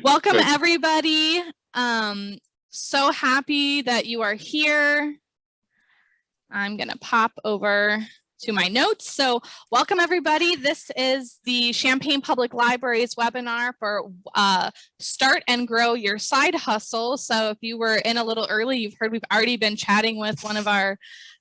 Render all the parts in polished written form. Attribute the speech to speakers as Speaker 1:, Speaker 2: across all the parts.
Speaker 1: Welcome, everybody. So happy that you are here. I'm going to pop over to my notes. So welcome, everybody. This is the Champaign Public Library's webinar for Start and Grow Your Side Hustle. So if you were in a little early, you've heard we've already been chatting with one of our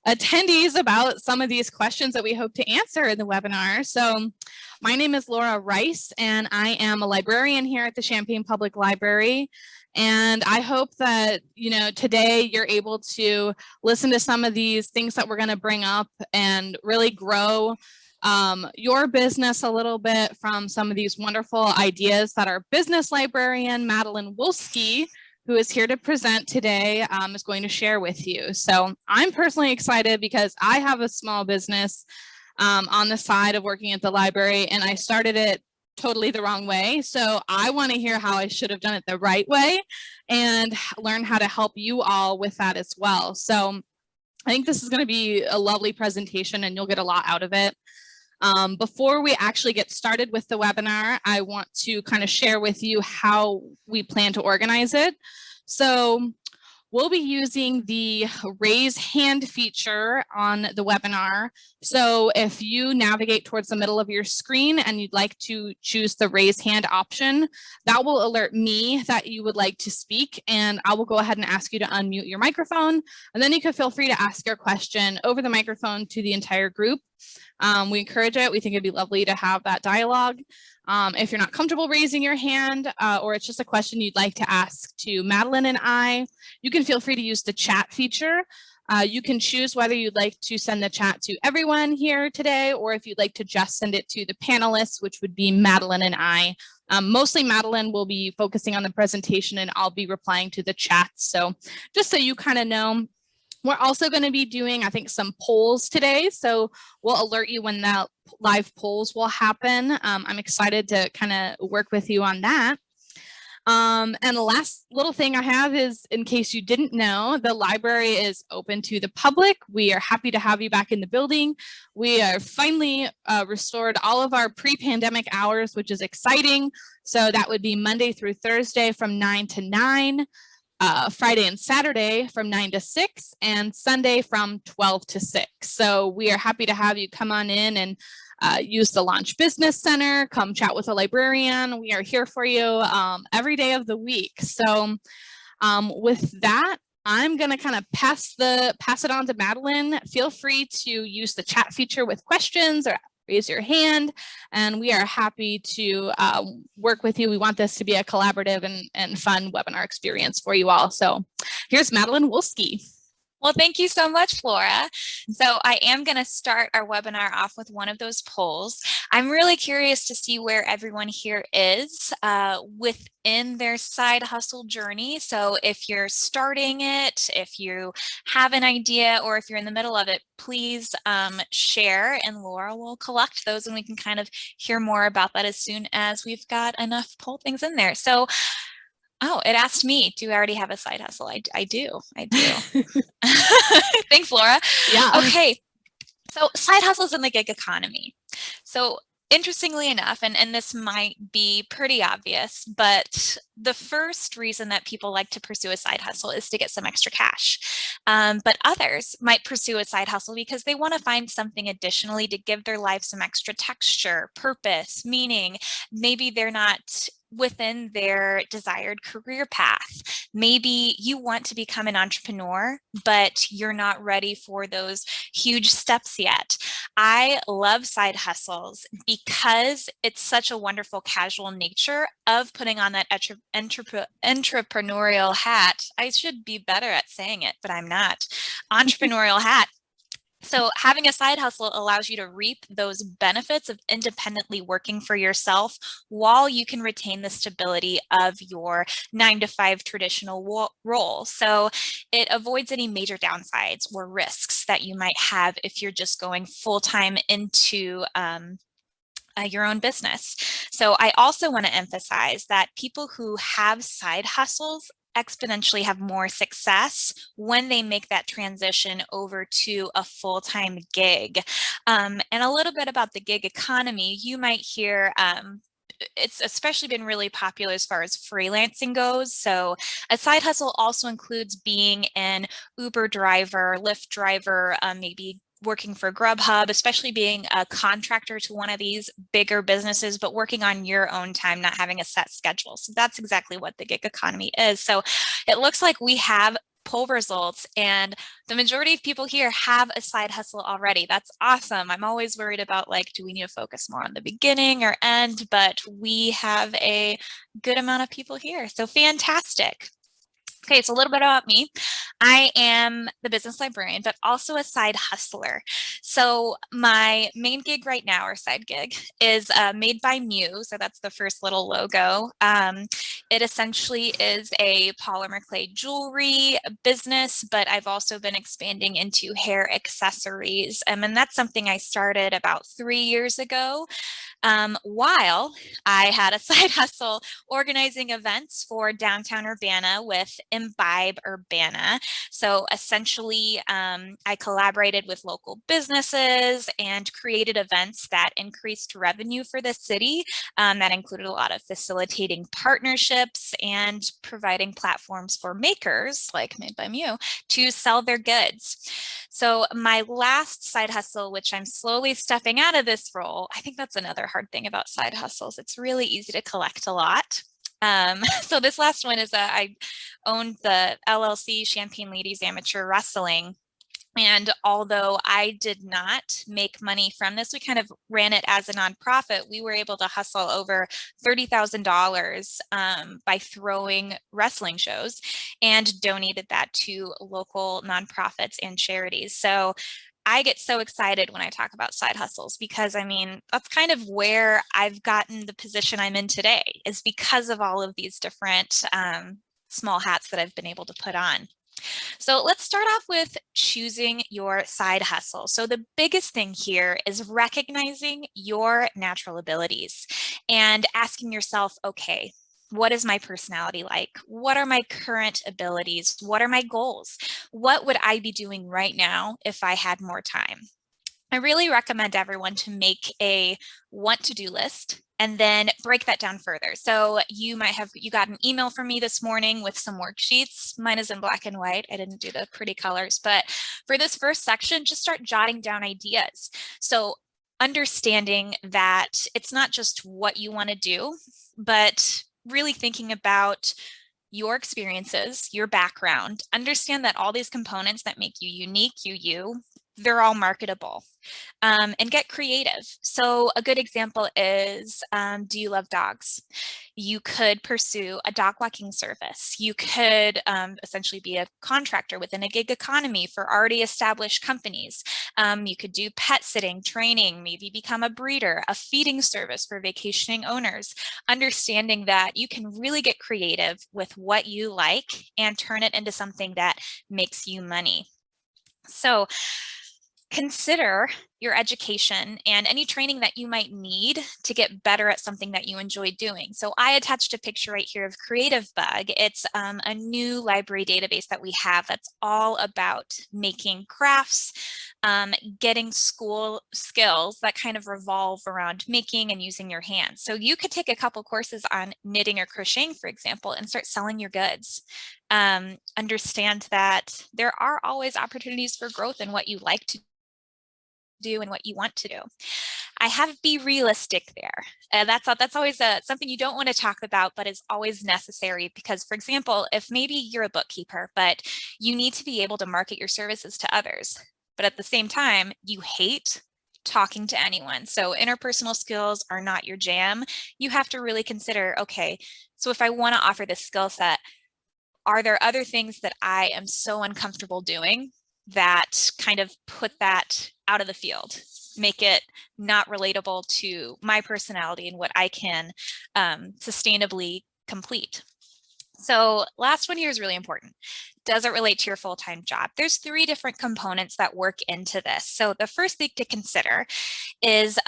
Speaker 1: attendees about some of these questions that we hope to answer in the webinar. So my name is Laura Rice, and I am a librarian here at the Champaign Public Library. And I hope that, today you're able to listen to some of these things that we're going to bring up and really grow your business a little bit from some of these wonderful ideas that our business librarian, Madeleine Wolske, who is here to present today, is going to share with you. So I'm personally excited because I have a small business on the side of working at the library, and I started it totally the wrong way. So I want to hear how I should have done it the right way and learn how to help you all with that as well. So I think this is going to be a lovely presentation and you'll get a lot out of it. Before we actually get started with the webinar, I want to kind of share with you how we plan to organize it. So we'll be using the raise hand feature on the webinar. So if you navigate towards the middle of your screen and you'd like to choose the raise hand option, that will alert me that you would like to speak, and I will go ahead and ask you to unmute your microphone, and then you can feel free to ask your question over the microphone to the entire group. We encourage it. We think it'd be lovely to have that dialogue. If you're not comfortable raising your hand or it's just a question you'd like to ask to Madeleine and I, you can feel free to use the chat feature. You can choose whether you'd like to send the chat to everyone here today or if you'd like to just send it to the panelists, which would be Madeleine and I. Mostly Madeleine will be focusing on the presentation and I'll be replying to the chat. So just so you kind of know, we're also going to be doing, I think, some polls today. So we'll alert you when that live polls will happen. I'm excited to kind of work with you on that. And the last little thing I have is, in case you didn't know, the library is open to the public. We are happy to have you back in the building. We are finally restored all of our pre-pandemic hours, which is exciting. So that would be Monday through Thursday from 9 to 9. Friday and Saturday from 9 to 6 and Sunday from 12 to 6. So we are happy to have you come on in and use the Launch Business Center, come chat with a librarian. We are here for you every day of the week. So with that, I'm going to kind of pass it on to Madeleine. Feel free to use the chat feature with questions or raise your hand, and we are happy to work with you. We want this to be a collaborative and fun webinar experience for you all. So here's Madeleine Wolske.
Speaker 2: Well, thank you so much, Laura. So I am going to start our webinar off with one of those polls. I'm really curious to see where everyone here is within their side hustle journey. So if you're starting it, if you have an idea, or if you're in the middle of it, please share, and Laura will collect those and we can kind of hear more about that as soon as we've got enough poll things in there. So oh, it asked me, do I already have a side hustle? I do. Thanks, Laura.
Speaker 1: Yeah.
Speaker 2: Okay. So side hustles in the gig economy. So interestingly enough, and this might be pretty obvious, but the first reason that people like to pursue a side hustle is to get some extra cash. But others might pursue a side hustle because they want to find something additionally to give their life some extra texture, purpose, meaning. Maybe they're not within their desired career path. Maybe you want to become an entrepreneur, but you're not ready for those huge steps yet. I love side hustles because it's such a wonderful casual nature of putting on that entrepreneurial hat. I should be better at saying it, but I'm not. Entrepreneurial hat. So having a side hustle allows you to reap those benefits of independently working for yourself while you can retain the stability of your 9-to-5 traditional role. So it avoids any major downsides or risks that you might have if you're just going full-time into your own business. So I also want to emphasize that people who have side hustles exponentially have more success when they make that transition over to a full-time gig. And a little bit about the gig economy, you might hear it's especially been really popular as far as freelancing goes. So a side hustle also includes being an Uber driver, Lyft driver, maybe working for Grubhub, especially being a contractor to one of these bigger businesses, but working on your own time, not having a set schedule. So that's exactly what the gig economy is. So it looks like we have poll results and the majority of people here have a side hustle already. That's awesome. I'm always worried about like, do we need to focus more on the beginning or end? But we have a good amount of people here. So fantastic. Okay, so a little bit about me. I am the business librarian, but also a side hustler. So my main gig right now, or side gig, is Made by Mew. So that's the first little logo. It essentially is a polymer clay jewelry business, but I've also been expanding into hair accessories. And that's something I started about 3 years ago. While I had a side hustle organizing events for downtown Urbana with Imbibe Urbana. So essentially, I collaborated with local businesses and created events that increased revenue for the city. That included a lot of facilitating partnerships and providing platforms for makers like Made by Mew to sell their goods. So my last side hustle, which I'm slowly stepping out of this role, I think that's another hard thing about side hustles. It's really easy to collect a lot. So this last one is I owned the LLC Champaign Ladies Amateur Wrestling. And although I did not make money from this, we kind of ran it as a nonprofit. We were able to hustle over $30,000 by throwing wrestling shows and donated that to local nonprofits and charities. So I get so excited when I talk about side hustles because I mean, that's kind of where I've gotten the position I'm in today is because of all of these different small hats that I've been able to put on. So let's start off with choosing your side hustle. So the biggest thing here is recognizing your natural abilities and asking yourself, okay, what is my personality like? What are my current abilities? What are my goals? What would I be doing right now if I had more time? I really recommend everyone to make a want to do list and then break that down further. So you got an email from me this morning with some worksheets. Mine is in black and white. I didn't do the pretty colors, but for this first section, just start jotting down ideas. So understanding that it's not just what you want to do, but really thinking about your experiences, your background, understand that all these components that make you unique, they're all marketable, and get creative. So a good example is, do you love dogs? You could pursue a dog walking service. You could essentially be a contractor within a gig economy for already established companies. You could do pet sitting, training, maybe become a breeder, a feeding service for vacationing owners, understanding that you can really get creative with what you like and turn it into something that makes you money. So consider your education and any training that you might need to get better at something that you enjoy doing. So I attached a picture right here of Creative Bug. It's a new library database that we have that's all about making crafts, getting school skills that kind of revolve around making and using your hands. So you could take a couple courses on knitting or crocheting, for example, and start selling your goods. Understand that there are always opportunities for growth in what you like to do and what you want to do. I have to be realistic there. That's always something you don't want to talk about, but is always necessary because, for example, if maybe you're a bookkeeper, but you need to be able to market your services to others, but at the same time, you hate talking to anyone. So interpersonal skills are not your jam. You have to really consider, okay, so if I want to offer this skill set, are there other things that I am so uncomfortable doing that kind of put that out of the field, make it not relatable to my personality and what I can sustainably complete? So last one here is really important. Does it relate to your full-time job? There's 3 different components that work into this. So the first thing to consider is,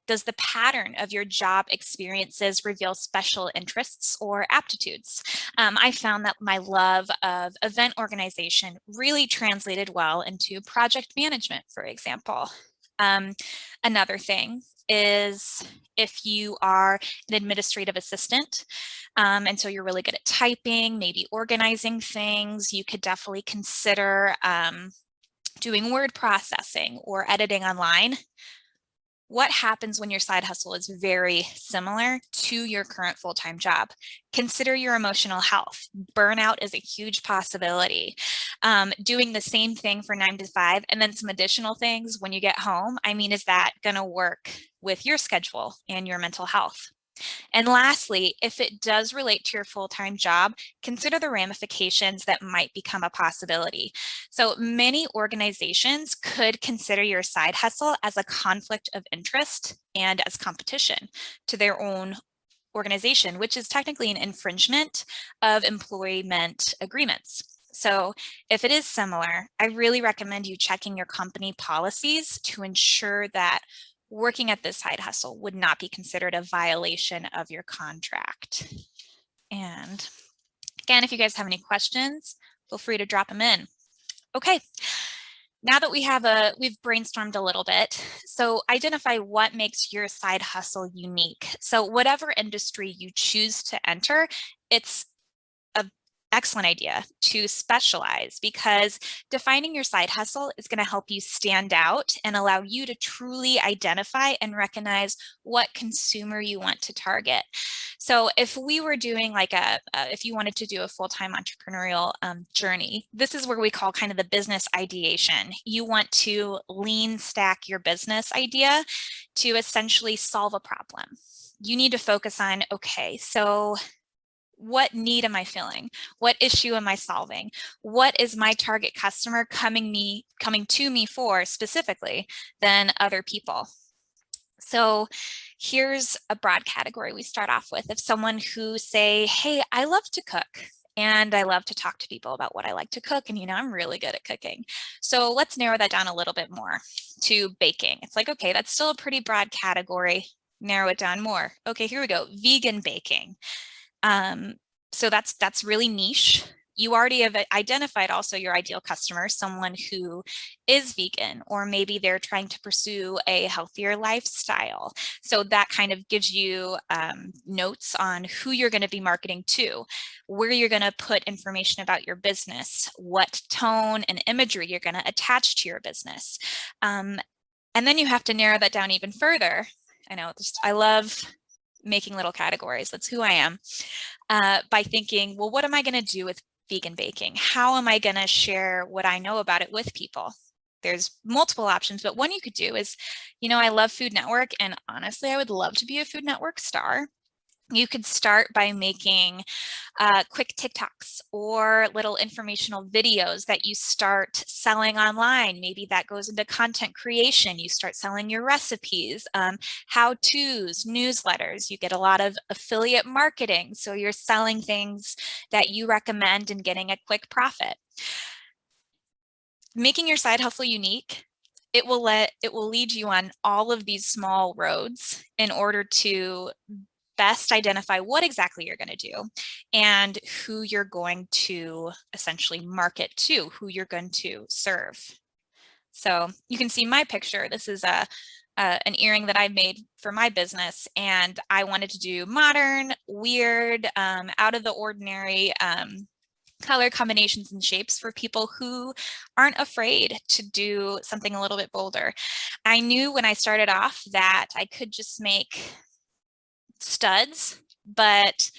Speaker 2: does the pattern of your job experiences reveal special interests or aptitudes? I found that my love of event organization really translated well into project management, for example. Another thing is if you are an administrative assistant, and so you're really good at typing, maybe organizing things, you could definitely consider doing word processing or editing online. What happens when your side hustle is very similar to your current full-time job? Consider your emotional health. Burnout is a huge possibility. Doing the same thing for 9 to 5 and then some additional things when you get home, I mean, is that going to work with your schedule and your mental health? And lastly, if it does relate to your full-time job, consider the ramifications that might become a possibility. So many organizations could consider your side hustle as a conflict of interest and as competition to their own organization, which is technically an infringement of employment agreements. So if it is similar, I really recommend you checking your company policies to ensure that working at this side hustle would not be considered a violation of your contract. And again, if you guys have any questions, feel free to drop them in. Okay, now that we've brainstormed a little bit, so identify what makes your side hustle unique. So whatever industry you choose to enter, it's an excellent idea to specialize, because defining your side hustle is going to help you stand out and allow you to truly identify and recognize what consumer you want to target. So if we were doing like if you wanted to do a full-time entrepreneurial journey, this is where we call kind of the business ideation. You want to lean stack your business idea to essentially solve a problem. You need to focus on, okay, so what need am I feeling? What issue am I solving? What is my target customer coming to me for specifically than other people? So here's a broad category we start off with. If someone who say, hey, I love to cook and I love to talk to people about what I like to cook, and I'm really good at cooking. So let's narrow that down a little bit more to baking. It's like, okay, that's still a pretty broad category. Narrow it down more. Okay, here we go. Vegan baking. So that's really niche. You already have identified also your ideal customer, someone who is vegan, or maybe they're trying to pursue a healthier lifestyle. So that kind of gives you notes on who you're going to be marketing to, where you're going to put information about your business, what tone and imagery you're going to attach to your business. And then you have to narrow that down even further. I know, I love making little categories. That's who I am. By thinking, well, what am I going to do with vegan baking? How am I going to share what I know about it with people? There's multiple options, but one you could do is, I love Food Network, and honestly, I would love to be a Food Network star. You could start by making quick TikToks or little informational videos that you start selling online. Maybe that goes into content creation. You start selling your recipes, how-tos, newsletters. You get a lot of affiliate marketing. So you're selling things that you recommend and getting a quick profit. Making your side hustle unique, it will lead you on all of these small roads in order to best identify what exactly you're going to do and who you're going to essentially market to, who you're going to serve. So you can see my picture. This is an earring that I made for my business, and I wanted to do modern, weird, out of the ordinary color combinations and shapes for people who aren't afraid to do something a little bit bolder. I knew when I started off that I could just make studs, but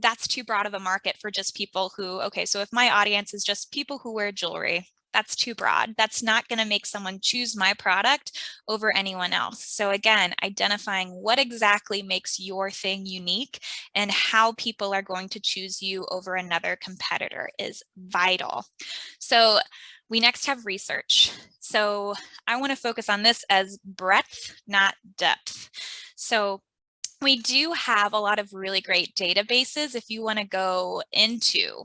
Speaker 2: that's too broad of a market for just people who, okay, so if my audience is just people who wear jewelry, that's too broad. That's not going to make someone choose my product over anyone else. So again, identifying what exactly makes your thing unique and how people are going to choose you over another competitor is vital. So we next have research. So I want to focus on this as breadth, not depth. So we do have a lot of really great databases if you want to go into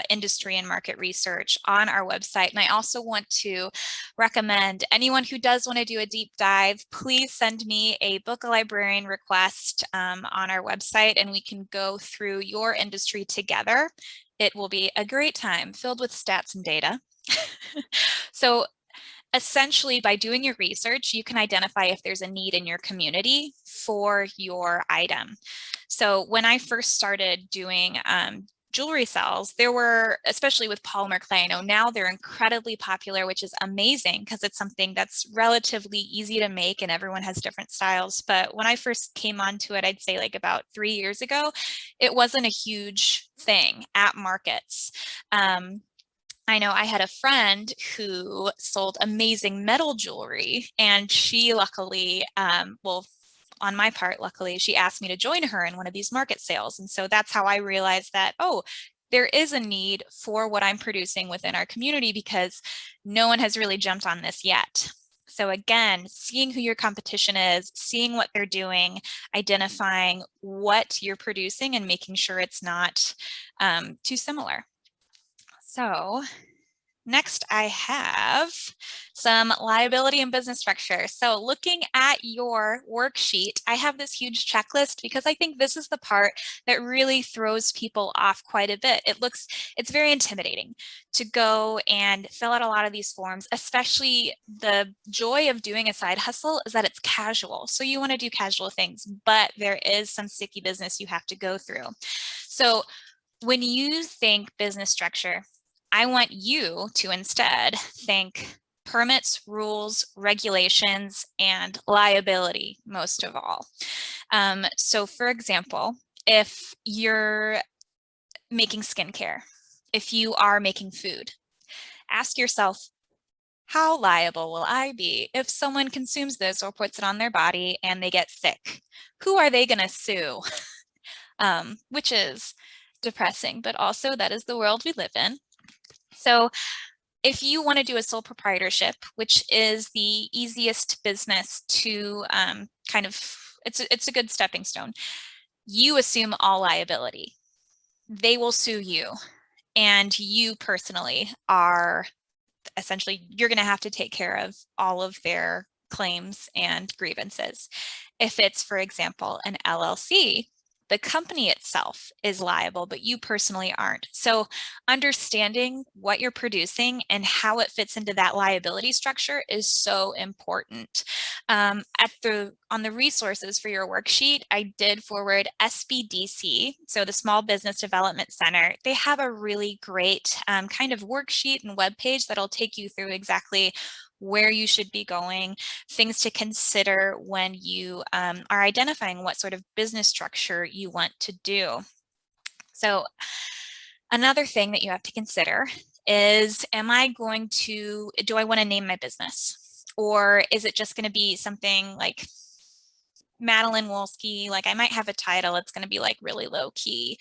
Speaker 2: industry and market research on our website. And I also want to recommend anyone who does want to do a deep dive, please send me a Book a Librarian request on our website, and we can go through your industry together. It will be a great time filled with stats and data. So essentially, by doing your research, you can identify if there's a need in your community for your item. So when I first started doing jewelry sales, there were, especially with polymer clay, I know now they're incredibly popular, which is amazing because it's something that's relatively easy to make and everyone has different styles. But when I first came onto it, I'd say like about 3 years ago, it wasn't a huge thing at markets. I know I had a friend who sold amazing metal jewelry, and she luckily, well, on my part, luckily, she asked me to join her in one of these market sales. And so that's how I realized that, oh, there is a need for what I'm producing within our community because no one has really jumped on this yet. So again, seeing who your competition is, seeing what they're doing, identifying what you're producing and making sure it's not too similar. So next, I have some liability and business structure. So looking at your worksheet, I have this huge checklist because I think this is the part that really throws people off quite a bit. It's very intimidating to go and fill out a lot of these forms, especially the joy of doing a side hustle is that it's casual. So you want to do casual things, but there is some sticky business you have to go through. So when you think business structure, I want you to instead think permits, rules, regulations, and liability most of all. So for example, if you're making skincare, if you are making food, ask yourself, how liable will I be if someone consumes this or puts it on their body and they get sick? Who are they going to sue? Which is depressing, but also that is the world we live in. So if you want to do a sole proprietorship, which is the easiest business to it's a good stepping stone, you assume all liability. They will sue you, and you personally are essentially, you're going to have to take care of all of their claims and grievances. If it's, for example, an LLC, the company itself is liable, but you personally aren't. So understanding what you're producing and how it fits into that liability structure is so important. On the resources for your worksheet, I did forward SBDC, so the Small Business Development Center. They have a really great kind of worksheet and webpage that'll take you through exactly where you should be going, things to consider when you are identifying what sort of business structure you want to do. So another thing that you have to consider is, do I want to name my business? Or is it just going to be something like Madeleine Wolske? Like I might have a title, it's going to be like really low key.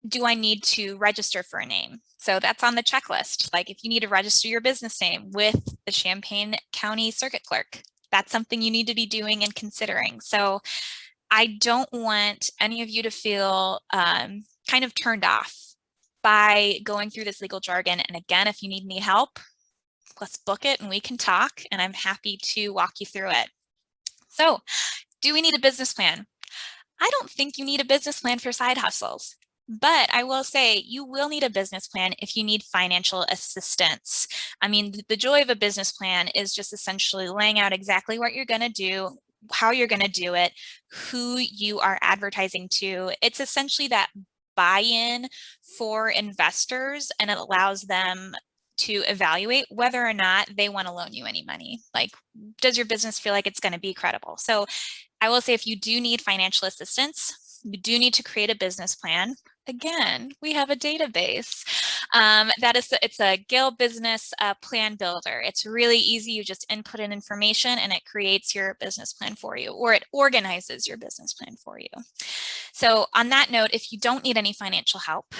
Speaker 2: Do I need to register for a name? So that's on the checklist. Like if you need to register your business name with the Champaign County Circuit Clerk, that's something you need to be doing and considering. So I don't want any of you to feel kind of turned off by going through this legal jargon. And again, if you need any help, let's book it and we can talk, and I'm happy to walk you through it. So do we need a business plan? I don't think you need a business plan for side hustles. But I will say you will need a business plan if you need financial assistance. I mean, the joy of a business plan is just essentially laying out exactly what you're going to do, how you're going to do it, who you are advertising to. It's essentially that buy-in for investors, and it allows them to evaluate whether or not they want to loan you any money. Like, does your business feel like it's going to be credible? So I will say if you do need financial assistance, you do need to create a business plan. Again, we have a database. It's a Gale Business Plan Builder. It's really easy. You just input in information and it creates your business plan for you, or it organizes your business plan for you. So on that note, if you don't need any financial help,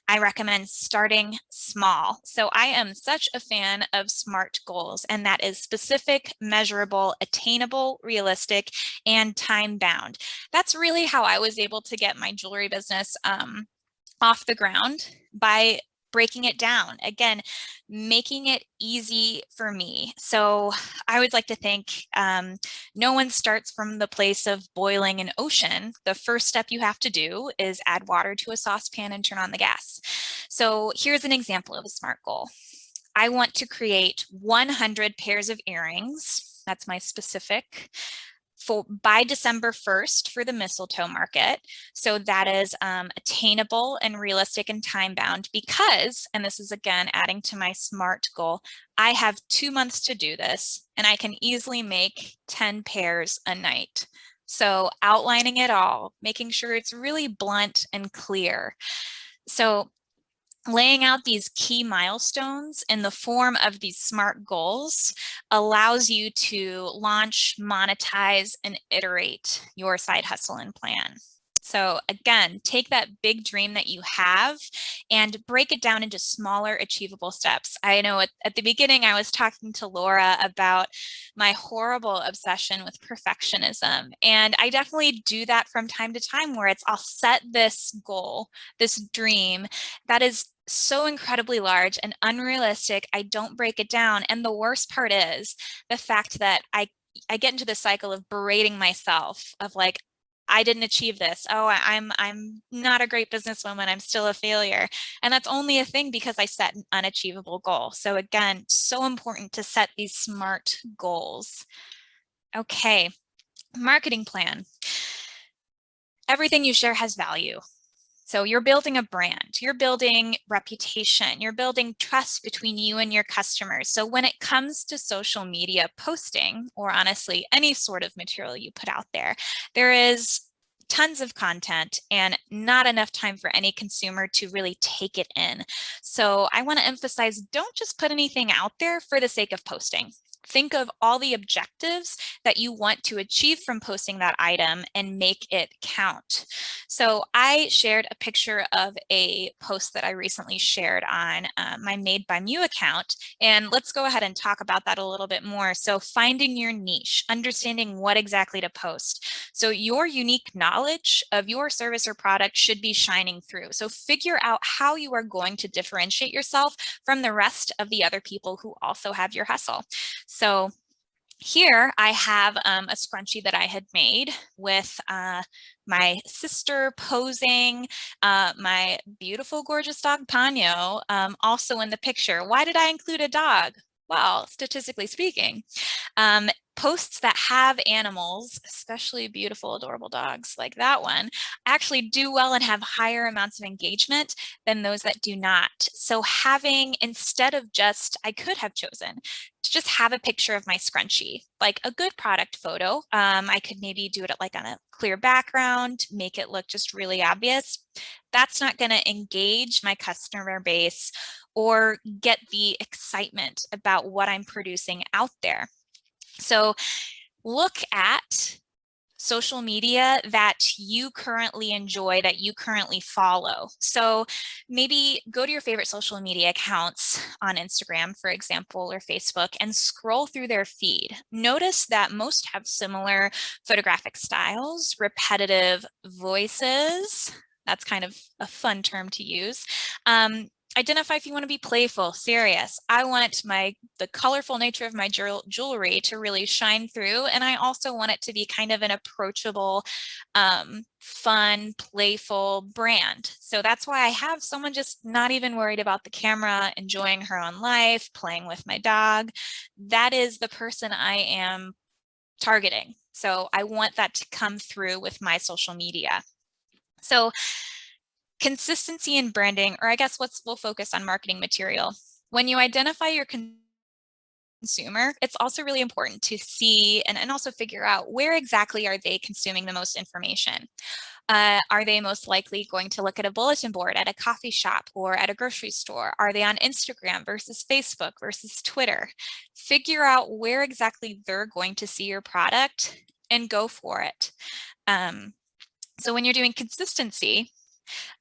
Speaker 2: I recommend starting small. So I am such a fan of SMART goals, and that is specific, measurable, attainable, realistic, and time bound. That's really how I was able to get my jewelry business off the ground, by breaking it down. Again, making it easy for me. So I always like to think no one starts from the place of boiling an ocean. The first step you have to do is add water to a saucepan and turn on the gas. So here's an example of a SMART goal. I want to create 100 pairs of earrings. That's my specific by December 1st for the mistletoe market. So that is attainable and realistic and time bound because, and this is again adding to my SMART goal, I have 2 months to do this and I can easily make 10 pairs a night. So outlining it all, making sure it's really blunt and clear. So laying out these key milestones in the form of these SMART goals allows you to launch, monetize, and iterate your side hustle and plan. So again, take that big dream that you have and break it down into smaller achievable steps. I know at the beginning, I was talking to Laura about my horrible obsession with perfectionism. And I definitely do that from time to time where I'll set this goal, this dream that is so incredibly large and unrealistic. I don't break it down. And the worst part is the fact that I get into the cycle of berating myself of like, I didn't achieve this. Oh, I'm not a great businesswoman. I'm still a failure. And that's only a thing because I set an unachievable goal. So again, so important to set these SMART goals. Okay, marketing plan. Everything you share has value. So you're building a brand, you're building reputation, you're building trust between you and your customers. So when it comes to social media posting, or honestly, any sort of material you put out there, there is tons of content and not enough time for any consumer to really take it in. So I want to emphasize, don't just put anything out there for the sake of posting. Think of all the objectives that you want to achieve from posting that item and make it count. So I shared a picture of a post that I recently shared on my Made by Mew account. And let's go ahead and talk about that a little bit more. So finding your niche, understanding what exactly to post. So your unique knowledge of your service or product should be shining through. So figure out how you are going to differentiate yourself from the rest of the other people who also have your hustle. So here I have a scrunchie that I had made with my sister posing, my beautiful, gorgeous dog Ponyo, also in the picture. Why did I include a dog? Well, statistically speaking, posts that have animals, especially beautiful, adorable dogs like that one, actually do well and have higher amounts of engagement than those that do not. So having, instead of just, I could have chosen to just have a picture of my scrunchie, like a good product photo. I could maybe do it like on a clear background, make it look just really obvious. That's not going to engage my customer base or get the excitement about what I'm producing out there. So look at social media that you currently enjoy, that you currently follow. So maybe go to your favorite social media accounts on Instagram, for example, or Facebook, and scroll through their feed. Notice that most have similar photographic styles, repetitive voices. That's kind of a fun term to use. Identify if you want to be playful, serious. I want the colorful nature of my jewelry to really shine through. And I also want it to be kind of an approachable, fun, playful brand. So that's why I have someone just not even worried about the camera, enjoying her own life, playing with my dog. That is the person I am targeting. So I want that to come through with my social media. So consistency in branding, or I guess we'll focus on marketing material. When you identify your consumer, it's also really important to see and also figure out where exactly are they consuming the most information. Are they most likely going to look at a bulletin board at a coffee shop or at a grocery store? Are they on Instagram versus Facebook versus Twitter? Figure out where exactly they're going to see your product and go for it. So when you're doing consistency,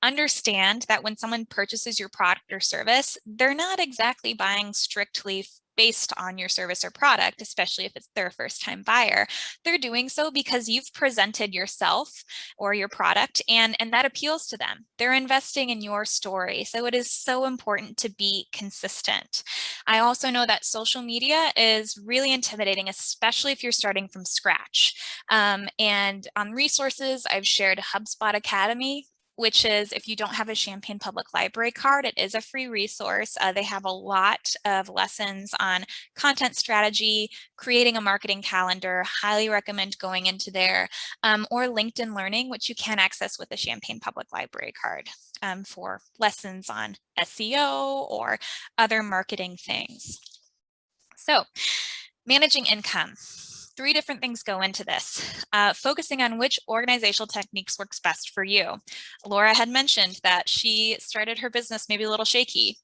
Speaker 2: understand that when someone purchases your product or service, they're not exactly buying strictly based on your service or product, especially if it's their first time buyer. They're doing so because you've presented yourself or your product and that appeals to them. They're investing in your story. So it is so important to be consistent. I also know that social media is really intimidating, especially if you're starting from scratch. And on resources, I've shared HubSpot Academy, which is if you don't have a Champaign Public Library card, it is a free resource. They have a lot of lessons on content strategy, creating a marketing calendar. Highly recommend going into there, or LinkedIn Learning, which you can access with a Champaign Public Library card for lessons on SEO or other marketing things. So, managing income. 3 different things go into this. Focusing on which organizational techniques works best for you. Laura had mentioned that she started her business maybe a little shaky.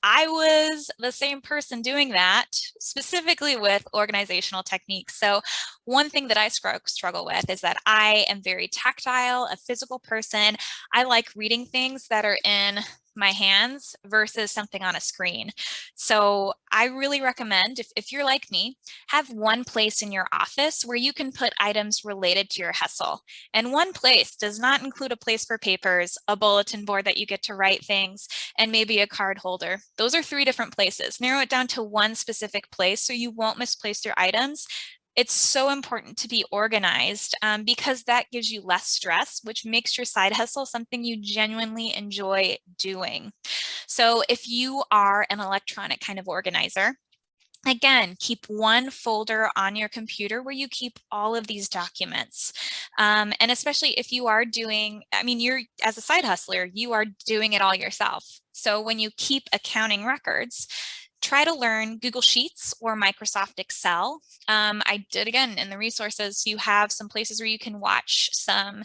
Speaker 2: I was the same person doing that, specifically with organizational techniques. So one thing that I struggle with is that I am very tactile, a physical person. I like reading things that are in my hands versus something on a screen. So I really recommend, if you're like me, have one place in your office where you can put items related to your hustle. And one place does not include a place for papers, a bulletin board that you get to write things, and maybe a card holder. Those are 3 different places. Narrow it down to one specific place so you won't misplace your items. It's so important to be organized because that gives you less stress, which makes your side hustle something you genuinely enjoy doing. So if you are an electronic kind of organizer, again, keep one folder on your computer where you keep all of these documents. And especially if you are doing, I mean, you're as a side hustler, you are doing it all yourself. So when you keep accounting records, try to learn Google Sheets or Microsoft Excel. I did, again, in the resources, you have some places where you can watch some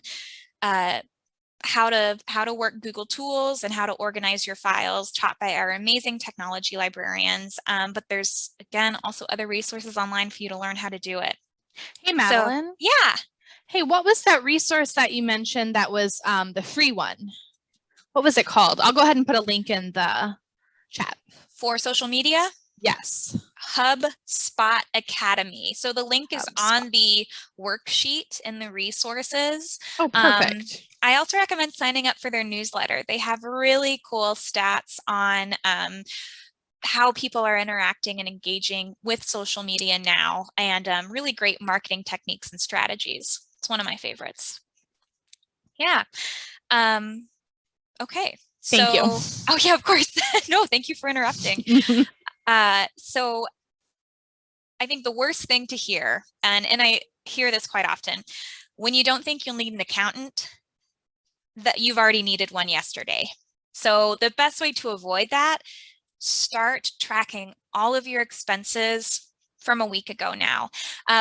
Speaker 2: how to work Google tools and how to organize your files taught by our amazing technology librarians. But there's, again, also other resources online for you to learn how to do it.
Speaker 1: Hey, Madeline.
Speaker 2: So, yeah.
Speaker 1: Hey, what was that resource that you mentioned that was the free one? What was it called? I'll go ahead and put a link in the chat.
Speaker 2: For social media?
Speaker 1: Yes.
Speaker 2: HubSpot Academy. So the link is on the worksheet in the resources.
Speaker 1: Oh, perfect.
Speaker 2: I also recommend signing up for their newsletter. They have really cool stats on how people are interacting and engaging with social media now, and really great marketing techniques and strategies. It's one of my favorites. Yeah. Okay.
Speaker 1: Thank you.
Speaker 2: Oh yeah, of course. No, thank you for interrupting. So I think the worst thing to hear, and I hear this quite often, when you don't think you'll need an accountant, that you've already needed one yesterday. So the best way to avoid that, start tracking all of your expenses from a week ago now.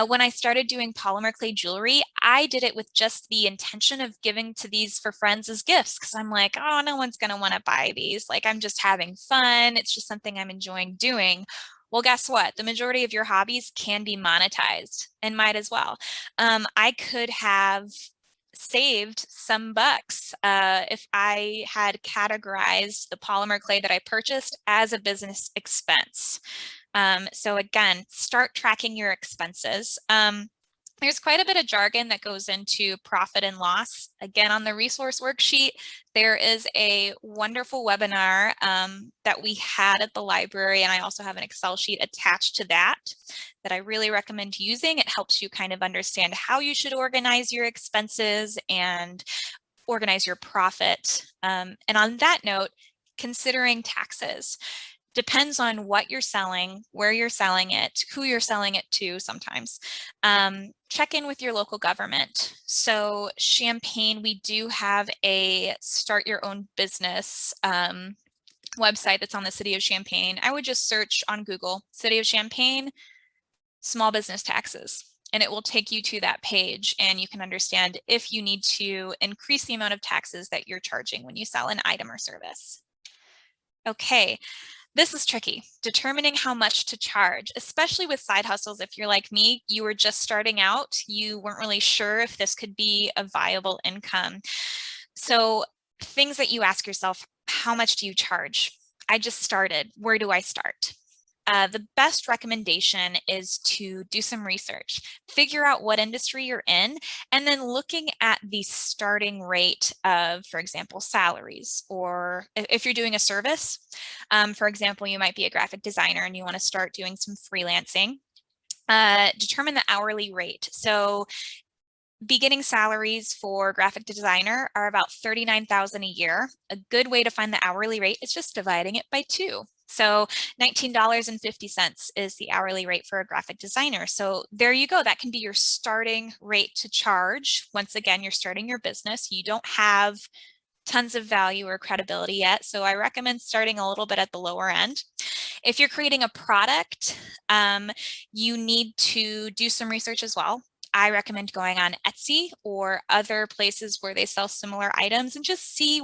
Speaker 2: When I started doing polymer clay jewelry, I did it with just the intention of giving to these for friends as gifts because I'm like, oh, no one's going to want to buy these. Like, I'm just having fun. It's just something I'm enjoying doing. Well, guess what? The majority of your hobbies can be monetized and might as well. I could have saved some bucks if I had categorized the polymer clay that I purchased as a business expense. So again, start tracking your expenses. There's quite a bit of jargon that goes into profit and loss. Again, on the resource worksheet, there is a wonderful webinar that we had at the library, and I also have an Excel sheet attached to that I really recommend using. It helps you kind of understand how you should organize your expenses and organize your profit. And on that note, considering taxes. Depends on what you're selling, where you're selling it, who you're selling it to sometimes. Check in with your local government. So Champaign, we do have a start your own business website that's on the City of Champaign. I would just search on Google, City of Champaign, small business taxes, and it will take you to that page, and you can understand if you need to increase the amount of taxes that you're charging when you sell an item or service. Okay. This is tricky, determining how much to charge, especially with side hustles. If you're like me, you were just starting out, you weren't really sure if this could be a viable income. So things that you ask yourself, how much do you charge? I just started, where do I start? The best recommendation is to do some research, figure out what industry you're in, and then looking at the starting rate of, for example, salaries, or if you're doing a service, for example, you might be a graphic designer and you want to start doing some freelancing, determine the hourly rate. So Beginning salaries for graphic designer are about $39,000 a year. A good way to find the hourly rate is just dividing it by 2. So $19.50 is the hourly rate for a graphic designer. So there you go. That can be your starting rate to charge. Once again, you're starting your business. You don't have tons of value or credibility yet. So I recommend starting a little bit at the lower end. If you're creating a product, you need to do some research as well. I recommend going on Etsy or other places where they sell similar items and just see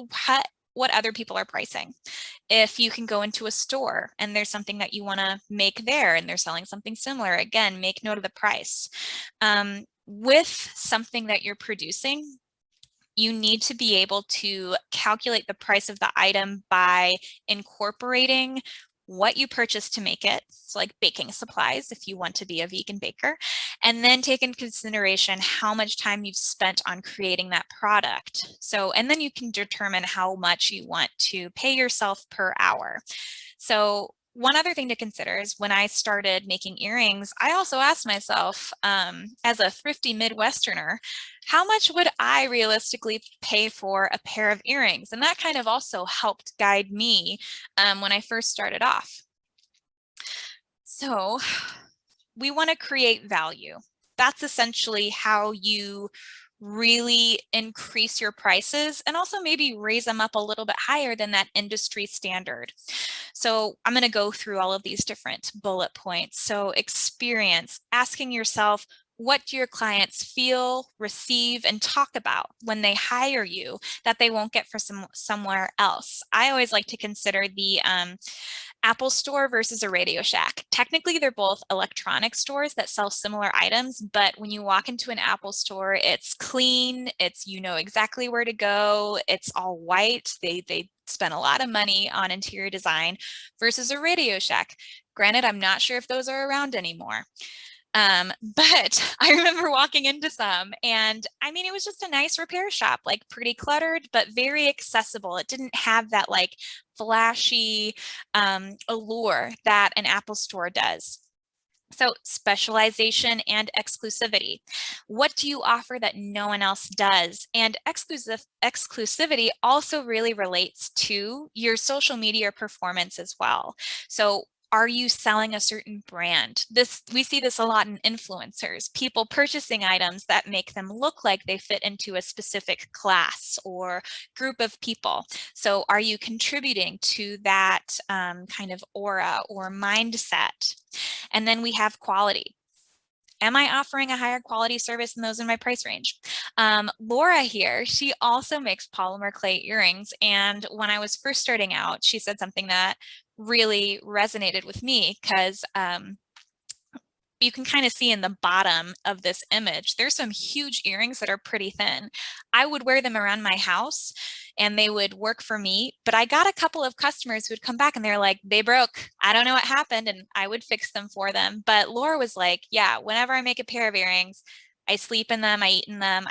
Speaker 2: what other people are pricing. If you can go into a store and there's something that you want to make there and they're selling something similar, again, make note of the price. With something that you're producing, you need to be able to calculate the price of the item by incorporating what you purchased to make it, so like baking supplies if you want to be a vegan baker, and then take into consideration how much time you've spent on creating that product. So, and then you can determine how much you want to pay yourself per hour. So one other thing to consider is when I started making earrings, I also asked myself, as a thrifty Midwesterner, how much would I realistically pay for a pair of earrings? And that kind of also helped guide me when I first started off. So we want to create value. That's essentially how you really increase your prices and also maybe raise them up a little bit higher than that industry standard. So I'm going to go through all of these different bullet points. So experience, asking yourself, what do your clients feel, receive, and talk about when they hire you that they won't get for somewhere else? I always like to consider the Apple Store versus a Radio Shack. Technically, they're both electronic stores that sell similar items, but when you walk into an Apple store, it's clean, you know exactly where to go, it's all white, they spend a lot of money on interior design, versus a Radio Shack. Granted, I'm not sure if those are around anymore. But I remember walking into some and I mean, it was just a nice repair shop, like pretty cluttered, but very accessible. It didn't have that like flashy allure that an Apple store does. So specialization and exclusivity. What do you offer that no one else does? And exclusivity also really relates to your social media performance as well. So are you selling a certain brand? We see this a lot in influencers, people purchasing items that make them look like they fit into a specific class or group of people. So are you contributing to that kind of aura or mindset? And then we have quality. Am I offering a higher quality service than those in my price range? Laura here, she also makes polymer clay earrings. And when I was first starting out, she said something that really resonated with me because you can kind of see in the bottom of this image, there's some huge earrings that are pretty thin. I would wear them around my house and they would work for me, but I got a couple of customers who would come back and they're like, they broke. I don't know what happened, and I would fix them for them. But Laura was like, yeah, whenever I make a pair of earrings, I sleep in them, I eat in them,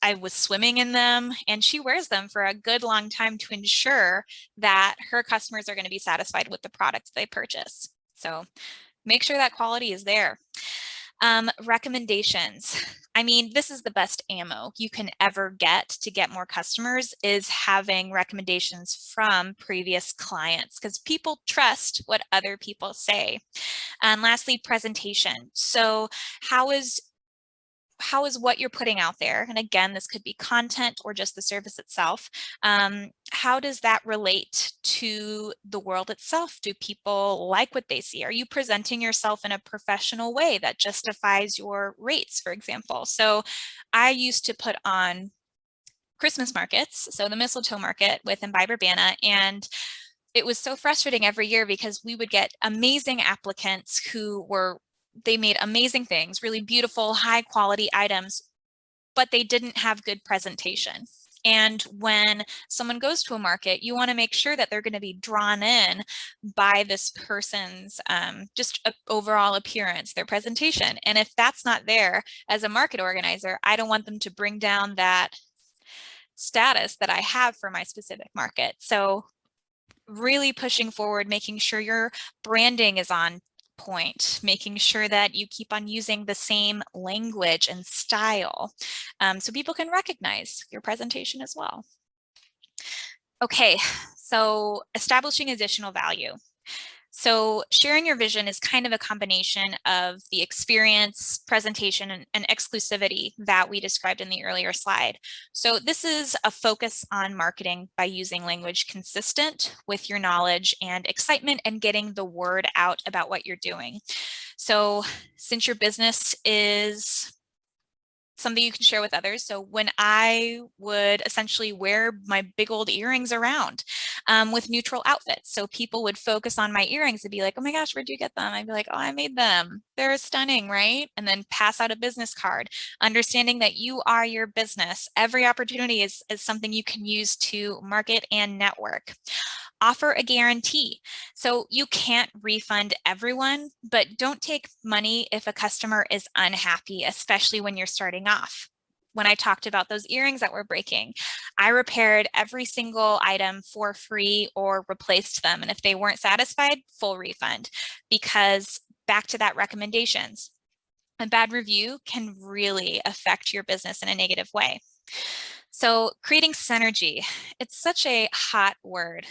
Speaker 2: I was swimming in them, and she wears them for a good long time to ensure that her customers are going to be satisfied with the products they purchase. So make sure that quality is there. Recommendations. I mean, this is the best ammo you can ever get to get more customers, is having recommendations from previous clients, because people trust what other people say. And lastly, presentation. So how is what you're putting out there, and again, this could be content or just the service itself, how does that relate to the world itself? Do people like what they see? Are you presenting yourself in a professional way that justifies your rates, for example? So I used to put on Christmas markets, so the mistletoe market with Imbibe Urbana, and it was so frustrating every year because we would get amazing applicants they made amazing things, really beautiful, high quality items, but they didn't have good presentation. And when someone goes to a market, you want to make sure that they're going to be drawn in by this person's just overall appearance, their presentation. And if that's not there, as a market organizer, I don't want them to bring down that status that I have for my specific market. So really pushing forward, making sure your branding is on point, making sure that you keep on using the same language and style so people can recognize your presentation as well. Okay, so establishing additional value. So sharing your vision is kind of a combination of the experience, presentation, and exclusivity that we described in the earlier slide. So this is a focus on marketing by using language consistent with your knowledge and excitement and getting the word out about what you're doing. So since your business is something you can share with others. So when I would essentially wear my big old earrings around with neutral outfits. So people would focus on my earrings and be like, oh my gosh, where'd you get them? I'd be like, oh, I made them. They're stunning, right? And then pass out a business card, understanding that you are your business. Every opportunity is something you can use to market and network. Offer a guarantee. So you can't refund everyone, but don't take money if a customer is unhappy, especially when you're starting off. When I talked about those earrings that were breaking, I repaired every single item for free or replaced them. And if they weren't satisfied, full refund. Because back to that recommendations, a bad review can really affect your business in a negative way. So creating synergy, it's such a hot word,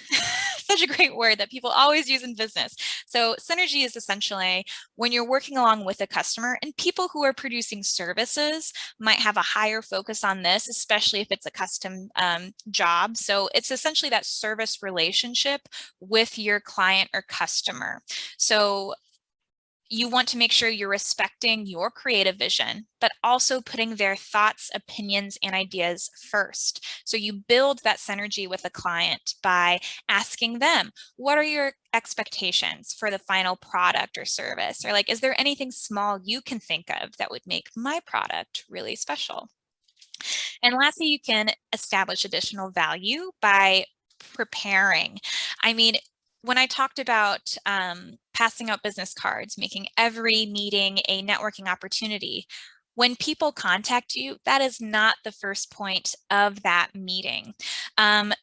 Speaker 2: such a great word that people always use in business. So synergy is essentially when you're working along with a customer, and people who are producing services might have a higher focus on this, especially if it's a custom job. So it's essentially that service relationship with your client or customer. So you want to make sure you're respecting your creative vision, but also putting their thoughts, opinions, and ideas first. So you build that synergy with a client by asking them, what are your expectations for the final product or service? Or like, is there anything small you can think of that would make my product really special? And lastly, you can establish additional value by preparing. I mean, when I talked about passing out business cards, making every meeting a networking opportunity, when people contact you, that is not the first point of that meeting.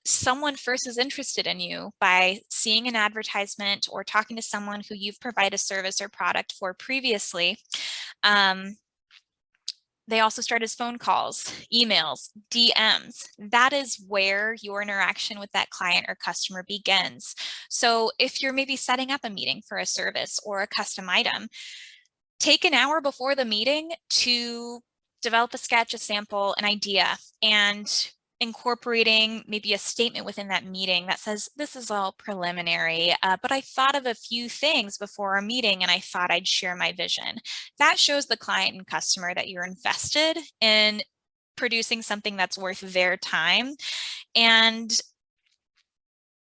Speaker 2: Someone first is interested in you by seeing an advertisement or talking to someone who you've provided a service or product for previously. They also start as phone calls, emails, DMs. That is where your interaction with that client or customer begins. So if you're maybe setting up a meeting for a service or a custom item, take an hour before the meeting to develop a sketch, a sample, an idea, and incorporating maybe a statement within that meeting that says, this is all preliminary, but I thought of a few things before our meeting and I thought I'd share my vision. That shows the client and customer that you're invested in producing something that's worth their time, and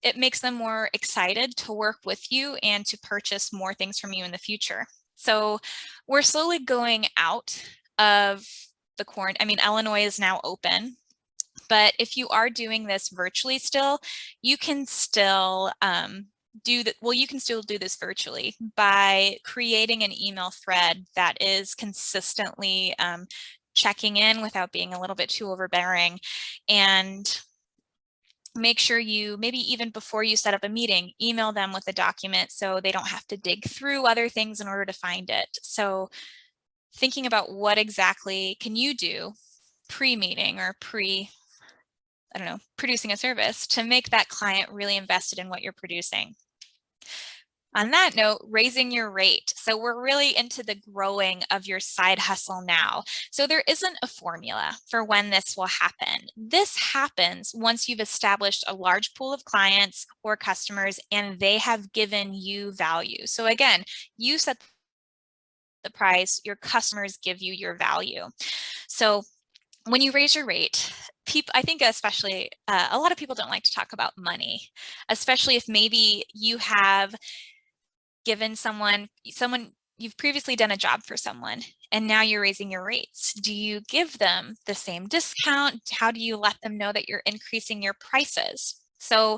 Speaker 2: it makes them more excited to work with you and to purchase more things from you in the future. So we're slowly going out of the quarantine. I mean, Illinois is now open. But if you are doing this virtually still, you can still do that. Well, you can still do this virtually by creating an email thread that is consistently checking in without being a little bit too overbearing, and make sure you, maybe even before you set up a meeting, email them with a document so they don't have to dig through other things in order to find it. So thinking about what exactly can you do pre-meeting or producing a service to make that client really invested in what you're producing. On that note, raising your rate. So we're really into the growing of your side hustle now. So there isn't a formula for when this will happen. This happens once you've established a large pool of clients or customers and they have given you value. So again, you set the price, your customers give you your value. So when you raise your rate, I think especially a lot of people don't like to talk about money, especially if maybe you have given someone, you've previously done a job for someone and now you're raising your rates. Do you give them the same discount? How do you let them know that you're increasing your prices? So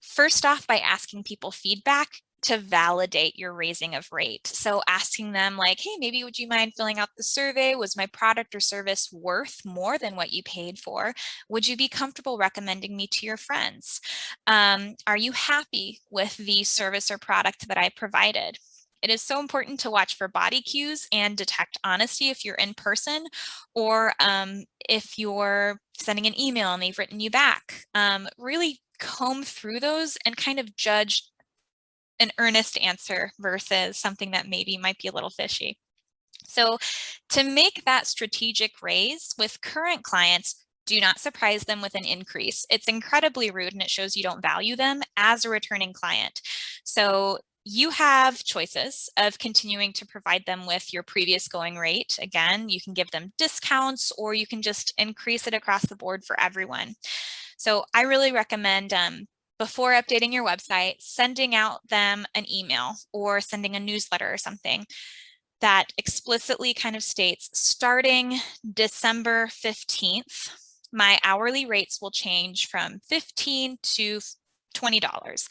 Speaker 2: first off, by asking people feedback to validate your raising of rate. So asking them like, hey, maybe would you mind filling out the survey? Was my product or service worth more than what you paid for? Would you be comfortable recommending me to your friends? Are you happy with the service or product that I provided? It is so important to watch for body cues and detect honesty if you're in person, or if you're sending an email and they've written you back. Really comb through those and kind of judge an earnest answer versus something that maybe might be a little fishy. So to make that strategic raise with current clients, do not surprise them with an increase. It's incredibly rude and it shows you don't value them as a returning client. So you have choices of continuing to provide them with your previous going rate. Again, you can give them discounts or you can just increase it across the board for everyone. So I really recommend before updating your website, sending out them an email or sending a newsletter or something that explicitly kind of states, starting December 15th, my hourly rates will change from $15 to $20.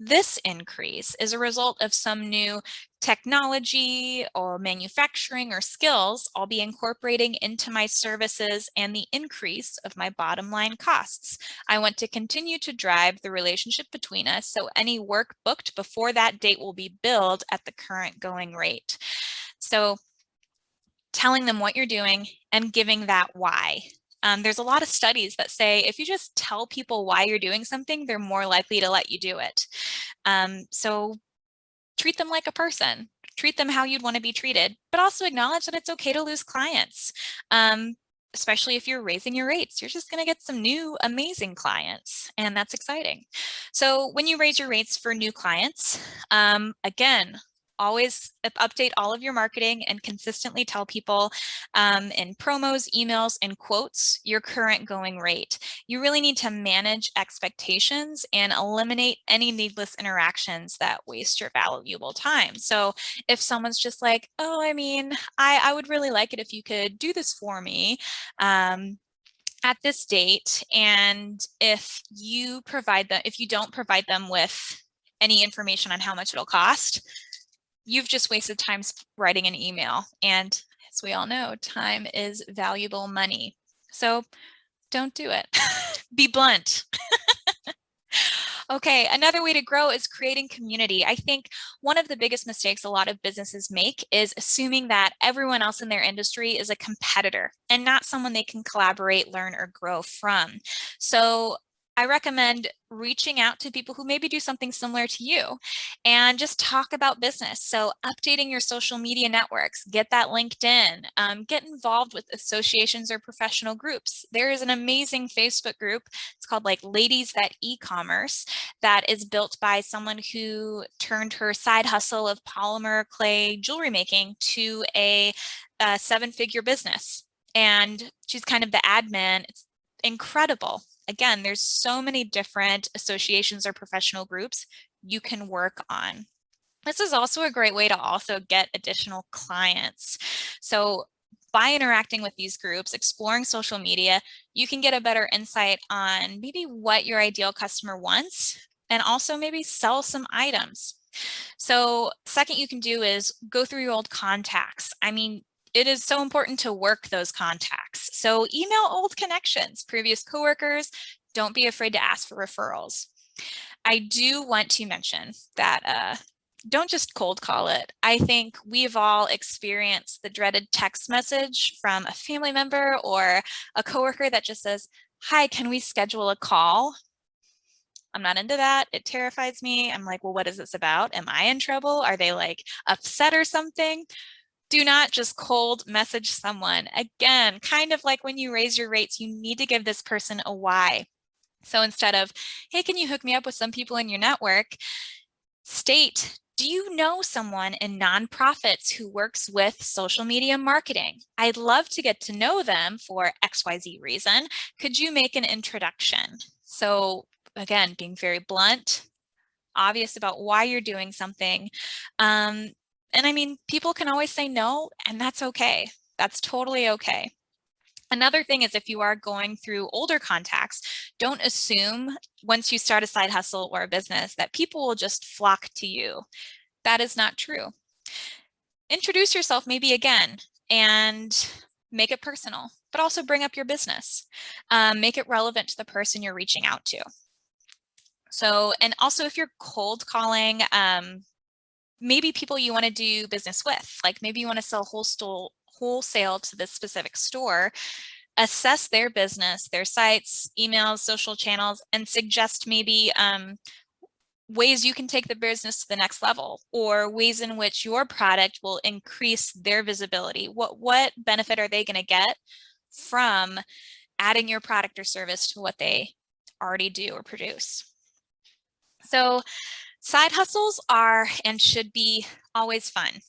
Speaker 2: This increase is a result of some new technology or manufacturing or skills I'll be incorporating into my services and the increase of my bottom line costs. I want to continue to drive the relationship between us, so any work booked before that date will be billed at the current going rate. So telling them what you're doing and giving that why. There's a lot of studies that say if you just tell people why you're doing something, they're more likely to let you do it. So treat them like a person, treat them how you'd want to be treated, but also acknowledge that it's okay to lose clients. Especially if you're raising your rates, you're just going to get some new amazing clients, and that's exciting. So when you raise your rates for new clients, again, always update all of your marketing and consistently tell people in promos, emails, and quotes your current going rate. You really need to manage expectations and eliminate any needless interactions that waste your valuable time. So if someone's just like, oh, I mean, I would really like it if you could do this for me at this date, and if you don't provide them with any information on how much it'll cost, you've just wasted time writing an email. And as we all know, time is valuable money. So don't do it. Be blunt. Okay, another way to grow is creating community. I think one of the biggest mistakes a lot of businesses make is assuming that everyone else in their industry is a competitor and not someone they can collaborate, learn, or grow from. So I recommend reaching out to people who maybe do something similar to you and just talk about business. So updating your social media networks, get that LinkedIn, get involved with associations or professional groups. There is an amazing Facebook group. It's called like Ladies That E-commerce, that is built by someone who turned her side hustle of polymer clay jewelry making to a 7-figure business. And she's kind of the admin. It's incredible. Again, there's so many different associations or professional groups you can work on. This is also a great way to also get additional clients. So by interacting with these groups, exploring social media, you can get a better insight on maybe what your ideal customer wants and also maybe sell some items. So second you can do is go through your old contacts. I mean, it is so important to work those contacts. So email old connections, previous coworkers. Don't be afraid to ask for referrals. I do want to mention that don't just cold call it. I think we've all experienced the dreaded text message from a family member or a coworker that just says, "Hi, can we schedule a call?" I'm not into that. It terrifies me. I'm like, well, what is this about? Am I in trouble? Are they like upset or something? Do not just cold message someone. Again, kind of like when you raise your rates, you need to give this person a why. So instead of, hey, can you hook me up with some people in your network? State, do you know someone in nonprofits who works with social media marketing? I'd love to get to know them for XYZ reason. Could you make an introduction? So again, being very blunt, obvious about why you're doing something. And I mean, people can always say no, and that's okay. That's totally okay. Another thing is if you are going through older contacts, don't assume once you start a side hustle or a business that people will just flock to you. That is not true. Introduce yourself maybe again and make it personal, but also bring up your business. Make it relevant to the person you're reaching out to. So, and also if you're cold calling, maybe people you want to do business with, like maybe you want to sell wholesale to this specific store. Assess their business, their sites, emails, social channels, and suggest maybe ways you can take the business to the next level, or ways in which your product will increase their visibility. What benefit are they going to get from adding your product or service to what they already do or produce? So side hustles are and should be always fun.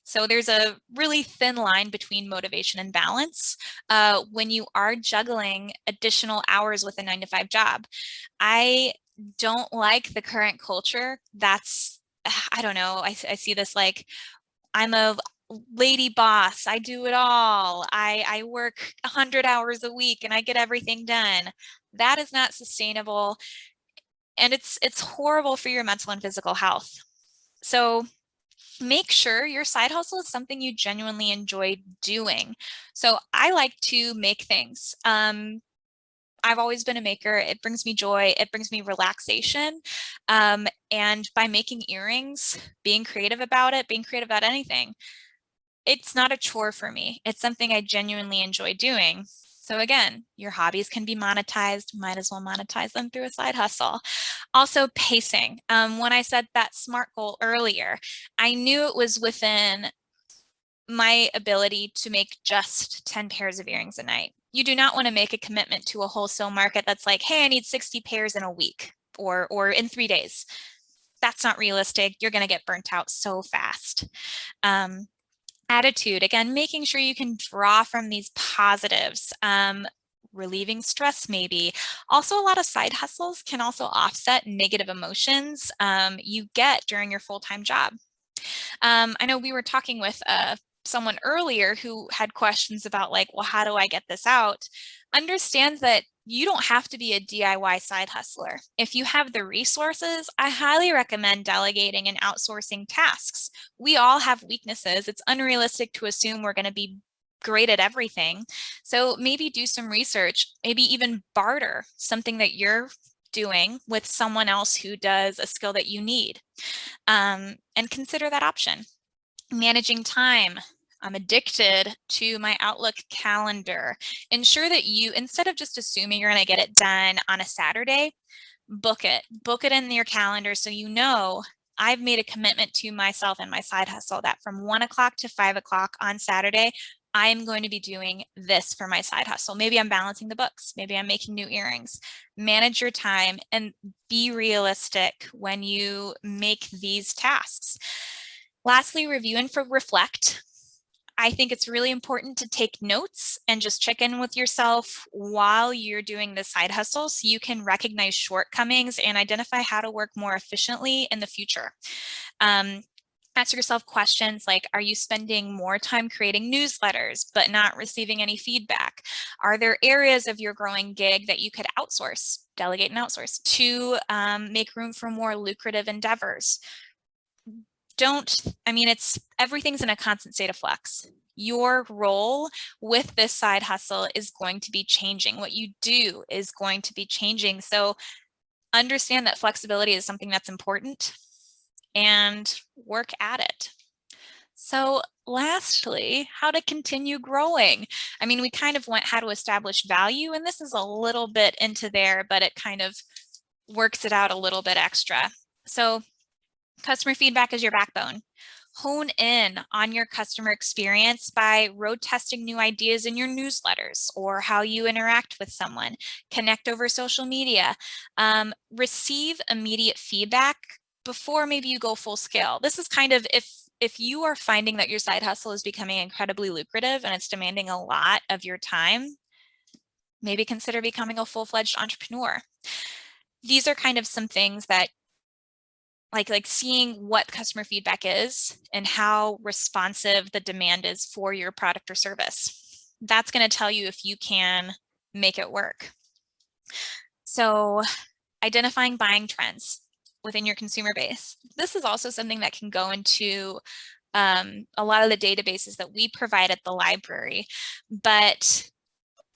Speaker 2: So there's a really thin line between motivation and balance when you are juggling additional hours with a 9-to-5 job. I don't like the current culture. That's, I don't know, I see this like, I'm a lady boss, I do it all. I work 100 hours a week and I get everything done. That is not sustainable. And it's horrible for your mental and physical health. So make sure your side hustle is something you genuinely enjoy doing. So I like to make things. I've always been a maker. It brings me joy. It brings me relaxation. And by making earrings, being creative about it, being creative about anything, it's not a chore for me. It's something I genuinely enjoy doing. So again, your hobbies can be monetized, might as well monetize them through a side hustle. Also pacing. When I said that SMART goal earlier, I knew it was within my ability to make just 10 pairs of earrings a night. You do not want to make a commitment to a wholesale market that's like, hey, I need 60 pairs in a week or in 3 days. That's not realistic. You're going to get burnt out so fast. Attitude, again, making sure you can draw from these positives. Relieving stress maybe. Also, a lot of side hustles can also offset negative emotions you get during your full-time job. I know we were talking with someone earlier who had questions about like, well, how do I get this out? Understand that you don't have to be a DIY side hustler. If you have the resources, I highly recommend delegating and outsourcing tasks. We all have weaknesses. It's unrealistic to assume we're going to be great at everything. So maybe do some research, maybe even barter something that you're doing with someone else who does a skill that you need, and consider that option. Managing time. I'm addicted to my Outlook calendar. Ensure that you, instead of just assuming you're going to get it done on a Saturday, book it. Book it in your calendar so you know I've made a commitment to myself and my side hustle that from 1 o'clock to 5 o'clock on Saturday, I am going to be doing this for my side hustle. Maybe I'm balancing the books. Maybe I'm making new earrings. Manage your time and be realistic when you make these tasks. Lastly, review and reflect. I think it's really important to take notes and just check in with yourself while you're doing the side hustle so you can recognize shortcomings and identify how to work more efficiently in the future. Ask yourself questions like, are you spending more time creating newsletters but not receiving any feedback? Are there areas of your growing gig that you could outsource, delegate and outsource to make room for more lucrative endeavors? Everything's in a constant state of flux. Your role with this side hustle is going to be changing. What you do is going to be changing. So understand that flexibility is something that's important and work at it. So lastly, how to continue growing. We kind of went how to establish value, and this is a little bit into there, but it kind of works it out a little bit extra. So customer feedback is your backbone. Hone in on your customer experience by road testing new ideas in your newsletters or how you interact with someone. Connect over social media. Receive immediate feedback before maybe you go full scale. This is kind of if you are finding that your side hustle is becoming incredibly lucrative and it's demanding a lot of your time, maybe consider becoming a full-fledged entrepreneur. These are kind of some things that like seeing what customer feedback is and how responsive the demand is for your product or service. That's going to tell you if you can make it work. So identifying buying trends within your consumer base. This is also something that can go into a lot of the databases that we provide at the library, but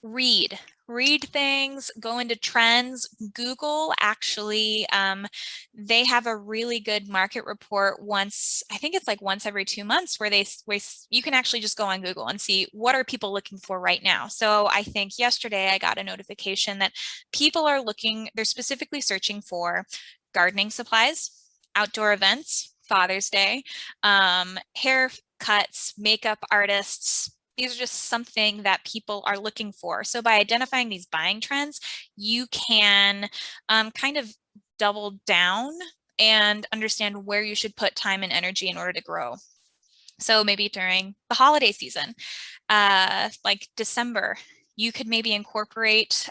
Speaker 2: read read things, go into trends. Google actually, they have a really good market report once, I think it's like once every 2 months, where you can actually just go on Google and see what are people looking for right now. So I think yesterday I got a notification that people are they're specifically searching for gardening supplies, outdoor events, Father's Day, haircuts, makeup artists. These are just something that people are looking for. So by identifying these buying trends, you can kind of double down and understand where you should put time and energy in order to grow. So maybe during the holiday season, like December, you could maybe incorporate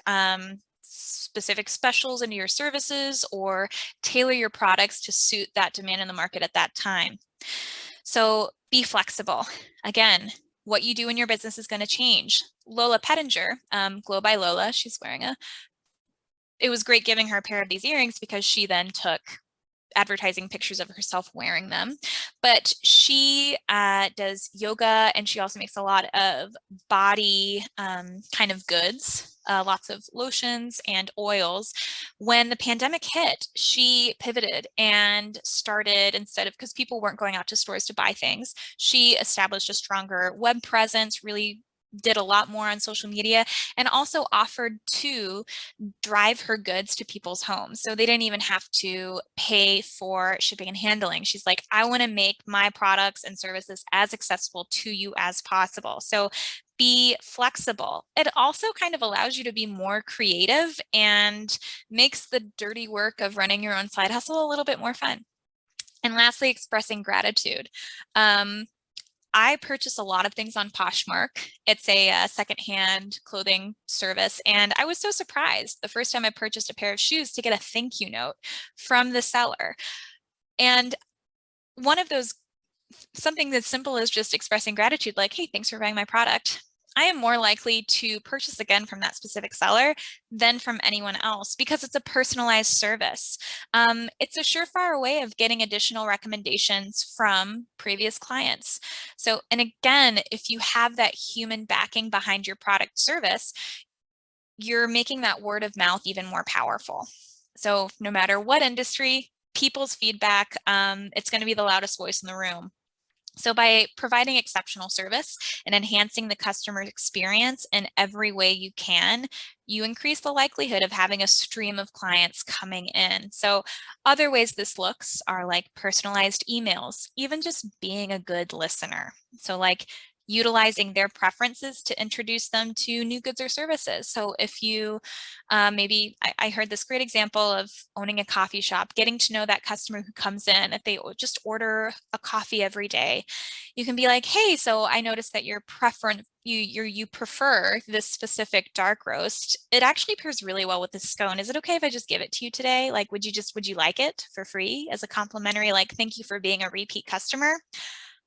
Speaker 2: specific specials into your services or tailor your products to suit that demand in the market at that time. So be flexible. Again, what you do in your business is going to change. Lola Pettinger, Glow by Lola, she's wearing it was great giving her a pair of these earrings because she then took advertising pictures of herself wearing them. But she does yoga, and she also makes a lot of body kind of goods, lots of lotions and oils. When the pandemic hit, she pivoted and started, because people weren't going out to stores to buy things, she established a stronger web presence, really did a lot more on social media, and also offered to drive her goods to people's homes. So they didn't even have to pay for shipping and handling. She's like, I want to make my products and services as accessible to you as possible. So be flexible. It also kind of allows you to be more creative and makes the dirty work of running your own side hustle a little bit more fun. And lastly, expressing gratitude. I purchase a lot of things on Poshmark. It's a secondhand clothing service, and I was so surprised the first time I purchased a pair of shoes to get a thank you note from the seller. And one of those, something as simple as just expressing gratitude, like, hey, thanks for buying my product. I am more likely to purchase again from that specific seller than from anyone else because it's a personalized service. It's a surefire way of getting additional recommendations from previous clients. So, and again, if you have that human backing behind your product service, you're making that word of mouth even more powerful. So no matter what industry, people's feedback, it's going to be the loudest voice in the room. So by providing exceptional service and enhancing the customer experience in every way you can, you increase the likelihood of having a stream of clients coming in. So other ways this looks are like personalized emails, even just being a good listener. So like utilizing their preferences to introduce them to new goods or services. So if you maybe, I heard this great example of owning a coffee shop, getting to know that customer who comes in, if they just order a coffee every day, you can be like, hey, so I noticed that your preference, you prefer this specific dark roast. It actually pairs really well with this scone. Is it okay if I just give it to you today? Like, would you like it for free as a complimentary, like, thank you for being a repeat customer?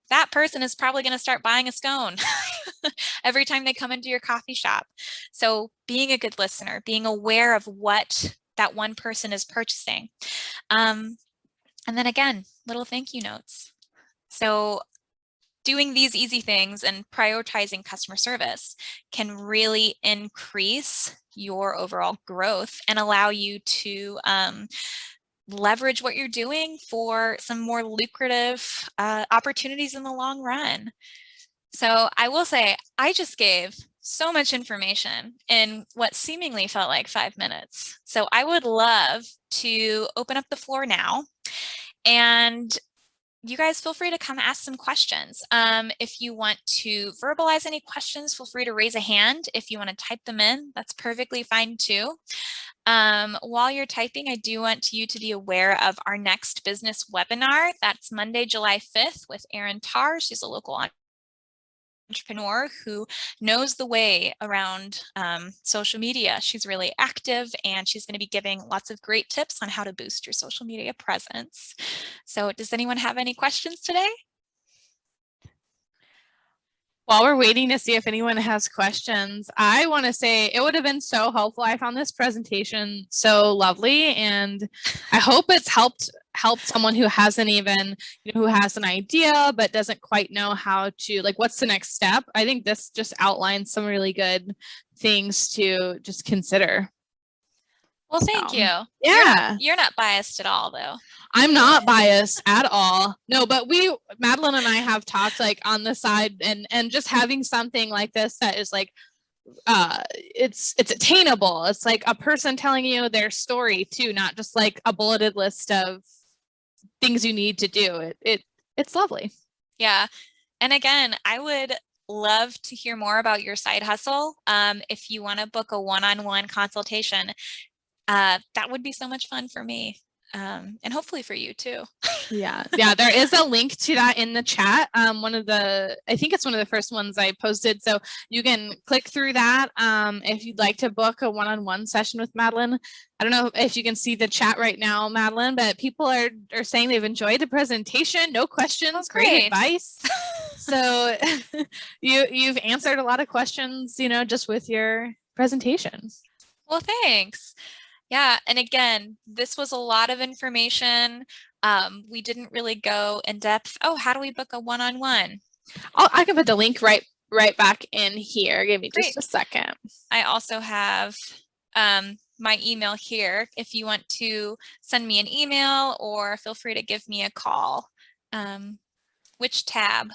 Speaker 2: That person is probably going to start buying a scone every time they come into your coffee shop. So being a good listener, being aware of what that one person is purchasing. And then again, little thank you notes. So doing these easy things and prioritizing customer service can really increase your overall growth and allow you to leverage what you're doing for some more lucrative opportunities in the long run. So I will say, I just gave so much information in what seemingly felt like 5 minutes. So I would love to open up the floor now, and you guys feel free to come ask some questions. If you want to verbalize any questions, feel free to raise a hand. If you want to type them in, that's perfectly fine too. While you're typing, I do want you to be aware of our next business webinar. That's Monday, July 5th with Erin Tarr. She's a local entrepreneur who knows the way around social media. She's really active, and she's going to be giving lots of great tips on how to boost your social media presence. So does anyone have any questions today?
Speaker 1: While we're waiting to see if anyone has questions, I want to say it would have been so helpful. I found this presentation so lovely, and I hope it's helped someone who hasn't even, who has an idea but doesn't quite know how to, like, what's the next step. I think this just outlines some really good things to just consider.
Speaker 2: Well, thank
Speaker 1: So,
Speaker 2: you.
Speaker 1: Yeah.
Speaker 2: You're not biased at all, though.
Speaker 1: I'm not biased at all. No, but Madeline and I have talked like on the side, and just having something like this that is like, it's attainable. It's like a person telling you their story too, not just like a bulleted list of things you need to do. It's lovely.
Speaker 2: Yeah. And again, I would love to hear more about your side hustle. If you want to book a one-on-one consultation, that would be so much fun for me. And hopefully for you too.
Speaker 1: Yeah, there is a link to that in the chat. I think it's one of the first ones I posted, so you can click through that if you'd like to book a one-on-one session with Madeleine. I don't know if you can see the chat right now, Madeleine, but people are saying they've enjoyed the presentation. No questions, great advice. So you've answered a lot of questions, just with your presentation.
Speaker 2: Well, thanks. Yeah, and again, this was a lot of information. We didn't really go in depth. Oh, how do we book a one-on-one?
Speaker 1: I can put the link right back in here. Give me just a second.
Speaker 2: I also have my email here if you want to send me an email, or feel free to give me a call. Which tab?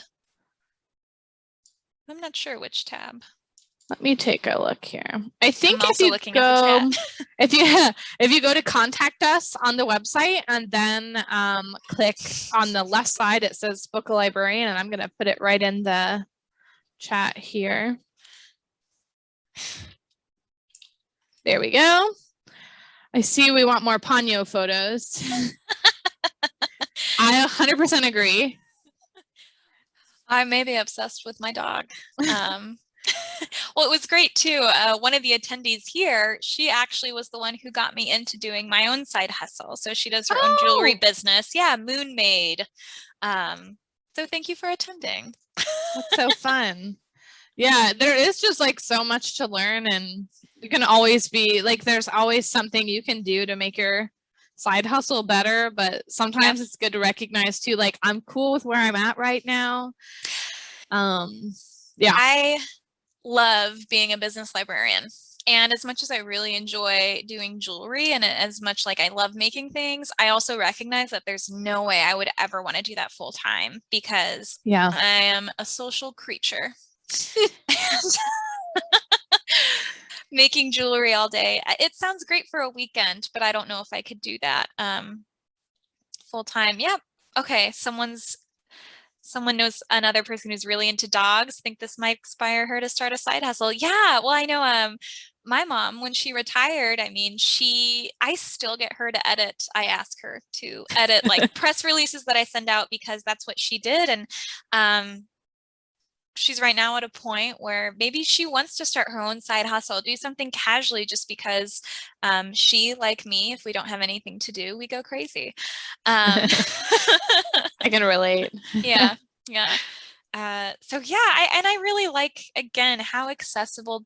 Speaker 2: I'm not sure which tab.
Speaker 1: Let me take a look here. I think
Speaker 2: if
Speaker 1: you go to contact us on the website and then click on the left side, it says book a librarian, and I'm going to put it right in the chat here. There we go. I see we want more Ponyo photos. I 100% agree.
Speaker 2: I may be obsessed with my dog. Well, it was great too. One of the attendees here, she actually was the one who got me into doing my own side hustle. So she does her own jewelry business. Yeah, Moon Maid. So thank you for attending.
Speaker 1: That's so fun. Yeah, there is just like so much to learn, and you can always be like, there's always something you can do to make your side hustle better, but sometimes it's good to recognize too, like, I'm cool with where I'm at right now. Yeah.
Speaker 2: I love being a business librarian. And as much as I really enjoy doing jewelry, and as much like I love making things, I also recognize that there's no way I would ever want to do that full time, because I am a social creature. Making jewelry all day, it sounds great for a weekend, but I don't know if I could do that full time. Yeah. Okay. Someone knows another person who's really into dogs. Think this might inspire her to start a side hustle. Yeah. Well, I know my mom, when she retired, I mean, I still get her to edit. I ask her to edit like press releases that I send out, because that's what she did. And she's right now at a point where maybe she wants to start her own side hustle, do something casually, just because she, like me, if we don't have anything to do, we go crazy.
Speaker 1: I can relate.
Speaker 2: Yeah. So yeah, I really like, again, how accessible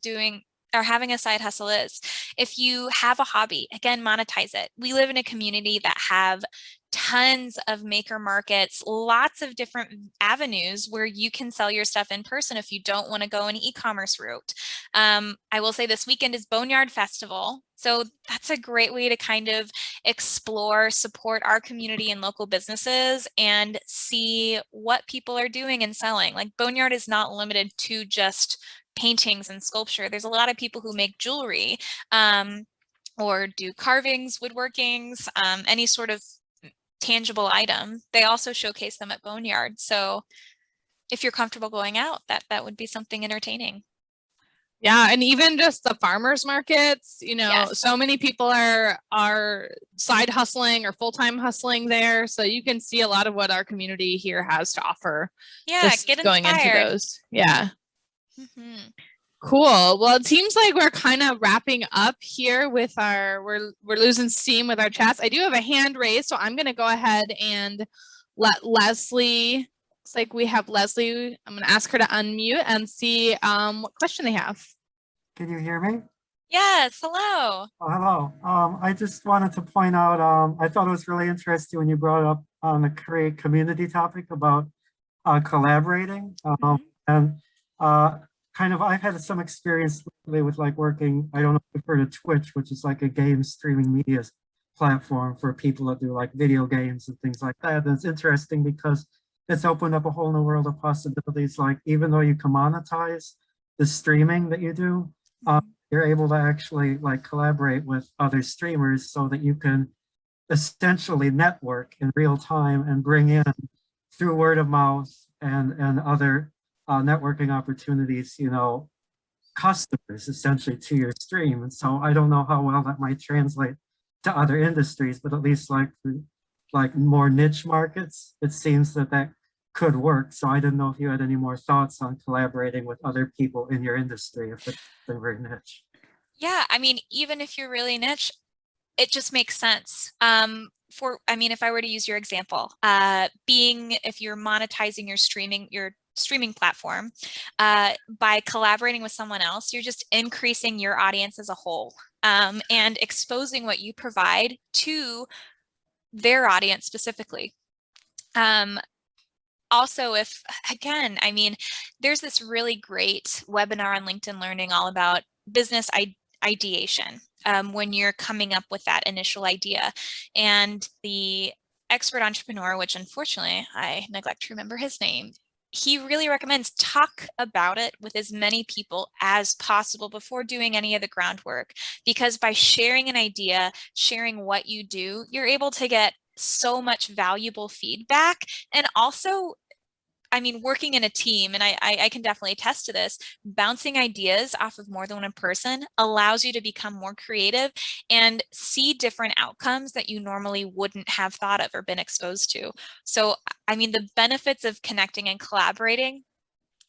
Speaker 2: having a side hustle is. If you have a hobby, again, monetize it. We live in a community that have tons of maker markets, lots of different avenues where you can sell your stuff in person if you don't want to go an e-commerce route. I will say this weekend is Boneyard Festival. So that's a great way to kind of explore, support our community and local businesses, and see what people are doing and selling. Like, Boneyard is not limited to just paintings and sculpture. There's a lot of people who make jewelry or do carvings, woodworkings, any sort of tangible item. They also showcase them at Boneyard. So if you're comfortable going out, that would be something entertaining.
Speaker 1: Yeah, and even just the farmers markets, so many people are side hustling or full-time hustling there. So you can see a lot of what our community here has to offer.
Speaker 2: Yeah,
Speaker 1: just
Speaker 2: get
Speaker 1: going
Speaker 2: inspired.
Speaker 1: into those. Yeah. Cool. Well, it seems like we're kind of wrapping up here with we're losing steam with our chats. I do have a hand raised, so I'm going to go ahead and let Leslie. Looks like we have Leslie. I'm going to ask her to unmute and see what question they have.
Speaker 3: Can you hear me?
Speaker 2: Yes. Hello.
Speaker 3: Oh, hello. I just wanted to point out, I thought it was really interesting when you brought up on the community topic about collaborating. And I've had some experience lately with like working, I don't know if you've heard of Twitch, which is like a game streaming media platform for people that do like video games and things like that. And it's interesting because it's opened up a whole new world of possibilities. Like even though you can monetize the streaming that you do, you're able to actually like collaborate with other streamers so that you can essentially network in real time and bring in through word of mouth and other networking opportunities, you know, customers essentially to your stream. And so I don't know how well that might translate to other industries, but at least like for like more niche markets, it seems that that could work. So I didn't know if you had any more thoughts on collaborating with other people in your industry if it's very niche.
Speaker 2: Yeah, I mean, even if you're really niche, it just makes sense. I mean, if I were to use your example, if you're monetizing your streaming platform, by collaborating with someone else, you're just increasing your audience as a whole, and exposing what you provide to their audience specifically. Also, again, I mean, there's this really great webinar on LinkedIn Learning all about business ideation, when you're coming up with that initial idea. And the expert entrepreneur, which unfortunately I neglect to remember his name, he really recommends talk about it with as many people as possible before doing any of the groundwork, because by sharing an idea, sharing what you do, you're able to get so much valuable feedback. And also, I mean, working in a team, and I can definitely attest to this, bouncing ideas off of more than one person allows you to become more creative and see different outcomes that you normally wouldn't have thought of or been exposed to. So, I mean, the benefits of connecting and collaborating,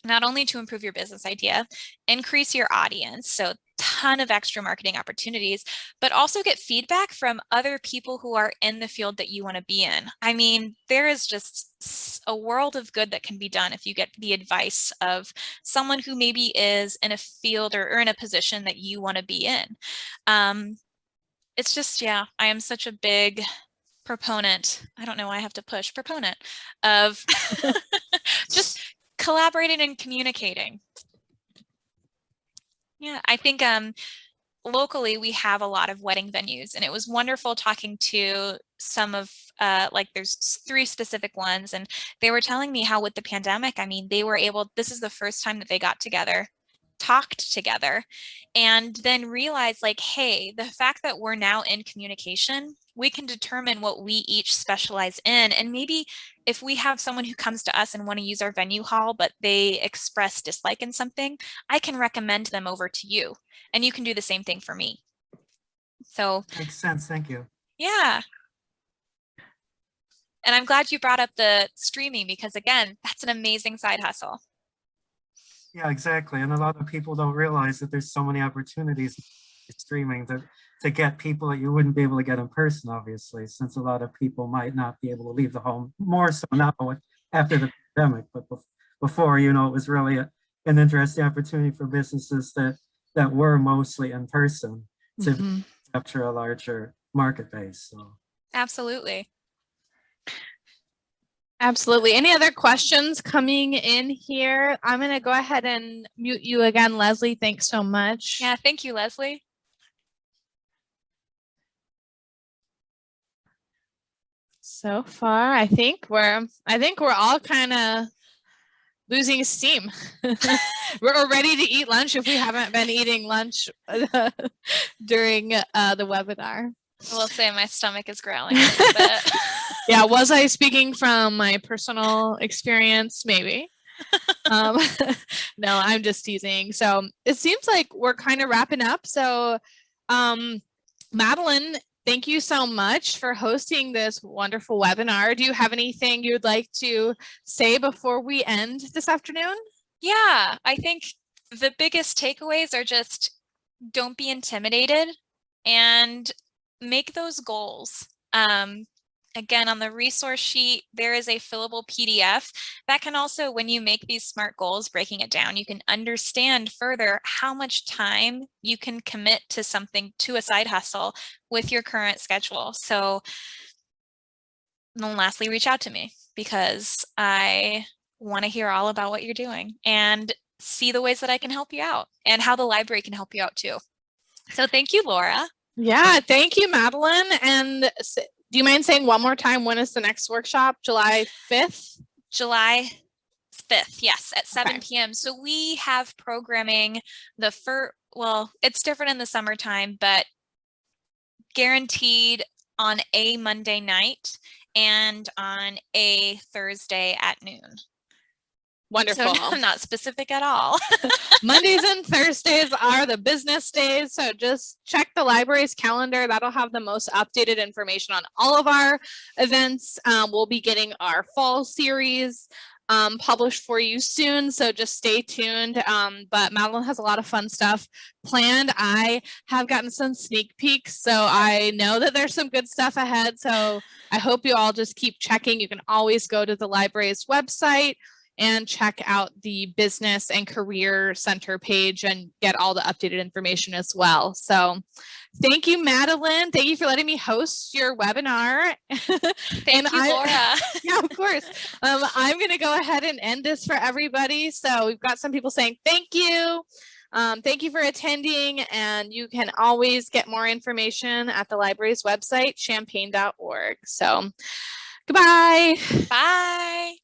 Speaker 2: not only to improve your business idea, increase your audience, so ton of extra marketing opportunities, but also get feedback from other people who are in the field that you want to be in. I mean, there is just a world of good that can be done if you get the advice of someone who maybe is in a field or in a position that you want to be in. It's just, yeah, I am such a big proponent. I don't know why I have to push proponent of just collaborating and communicating. Yeah, I think locally we have a lot of wedding venues, and it was wonderful talking to some of like there's 3 specific ones, and they were telling me how with the pandemic, I mean, this is the first time that they got together, talked together, and then realized like, hey, the fact that we're now in communication, we can determine what we each specialize in. And maybe if we have someone who comes to us and want to use our venue hall, but they express dislike in something, I can recommend them over to you, and you can do the same thing for me. So
Speaker 3: Makes sense. Thank you.
Speaker 2: yeah. And I'm glad you brought up the streaming, because again, that's an amazing side hustle.
Speaker 3: Yeah, exactly. And a lot of people don't realize that there's so many opportunities in streaming to get people that you wouldn't be able to get in person, obviously, since a lot of people might not be able to leave the home, more so now after the pandemic. But before, you know, it was really an interesting opportunity for businesses that were mostly in person to capture a larger market base. So
Speaker 2: Absolutely.
Speaker 1: Absolutely. Any other questions coming in here? I'm going to go ahead and mute you again, Leslie. Thanks so much.
Speaker 2: Yeah, thank you, Leslie.
Speaker 1: So far, I think we're all kind of losing steam. We're ready to eat lunch if we haven't been eating lunch during the webinar.
Speaker 2: I will say my stomach is growling a little bit.
Speaker 1: Yeah, was I speaking from my personal experience? Maybe. No, I'm just teasing. So it seems like we're kind of wrapping up. So Madeleine, thank you so much for hosting this wonderful webinar. Do you have anything you'd like to say before we end this afternoon?
Speaker 2: Yeah, I think the biggest takeaways are just don't be intimidated and make those goals. Again, on the resource sheet, there is a fillable PDF that can also, when you make these SMART goals, breaking it down, you can understand further how much time you can commit to something, to a side hustle with your current schedule. So then lastly, reach out to me, because I want to hear all about what you're doing. And see the ways that I can help you out and how the library can help you out too. So thank you, Laura.
Speaker 1: Yeah, thank you, Madeline. And do you mind saying one more time, when is the next workshop? July 5th?
Speaker 2: July 5th, yes, at 7
Speaker 1: Okay.
Speaker 2: p.m. So we have programming well, it's different in the summertime, but guaranteed on a Monday night and on a Thursday at noon.
Speaker 1: Wonderful.
Speaker 2: So I'm not specific at all.
Speaker 1: Mondays and Thursdays are the business days. So just check the library's calendar. That'll have the most updated information on all of our events. We'll be getting our fall series published for you soon. So just stay tuned. But Madeline has a lot of fun stuff planned. I have gotten some sneak peeks, so I know that there's some good stuff ahead. So I hope you all just keep checking. You can always go to the library's website and check out the business and career center page and get all the updated information as well. So thank you, Madeline. Thank you for letting me host your webinar.
Speaker 2: Thank you, Laura.
Speaker 1: Yeah, of course. I'm going to go ahead and end this for everybody. So we've got some people saying thank you. Thank you for attending, and you can always get more information at the library's website, champaign.org. So goodbye.
Speaker 2: Bye.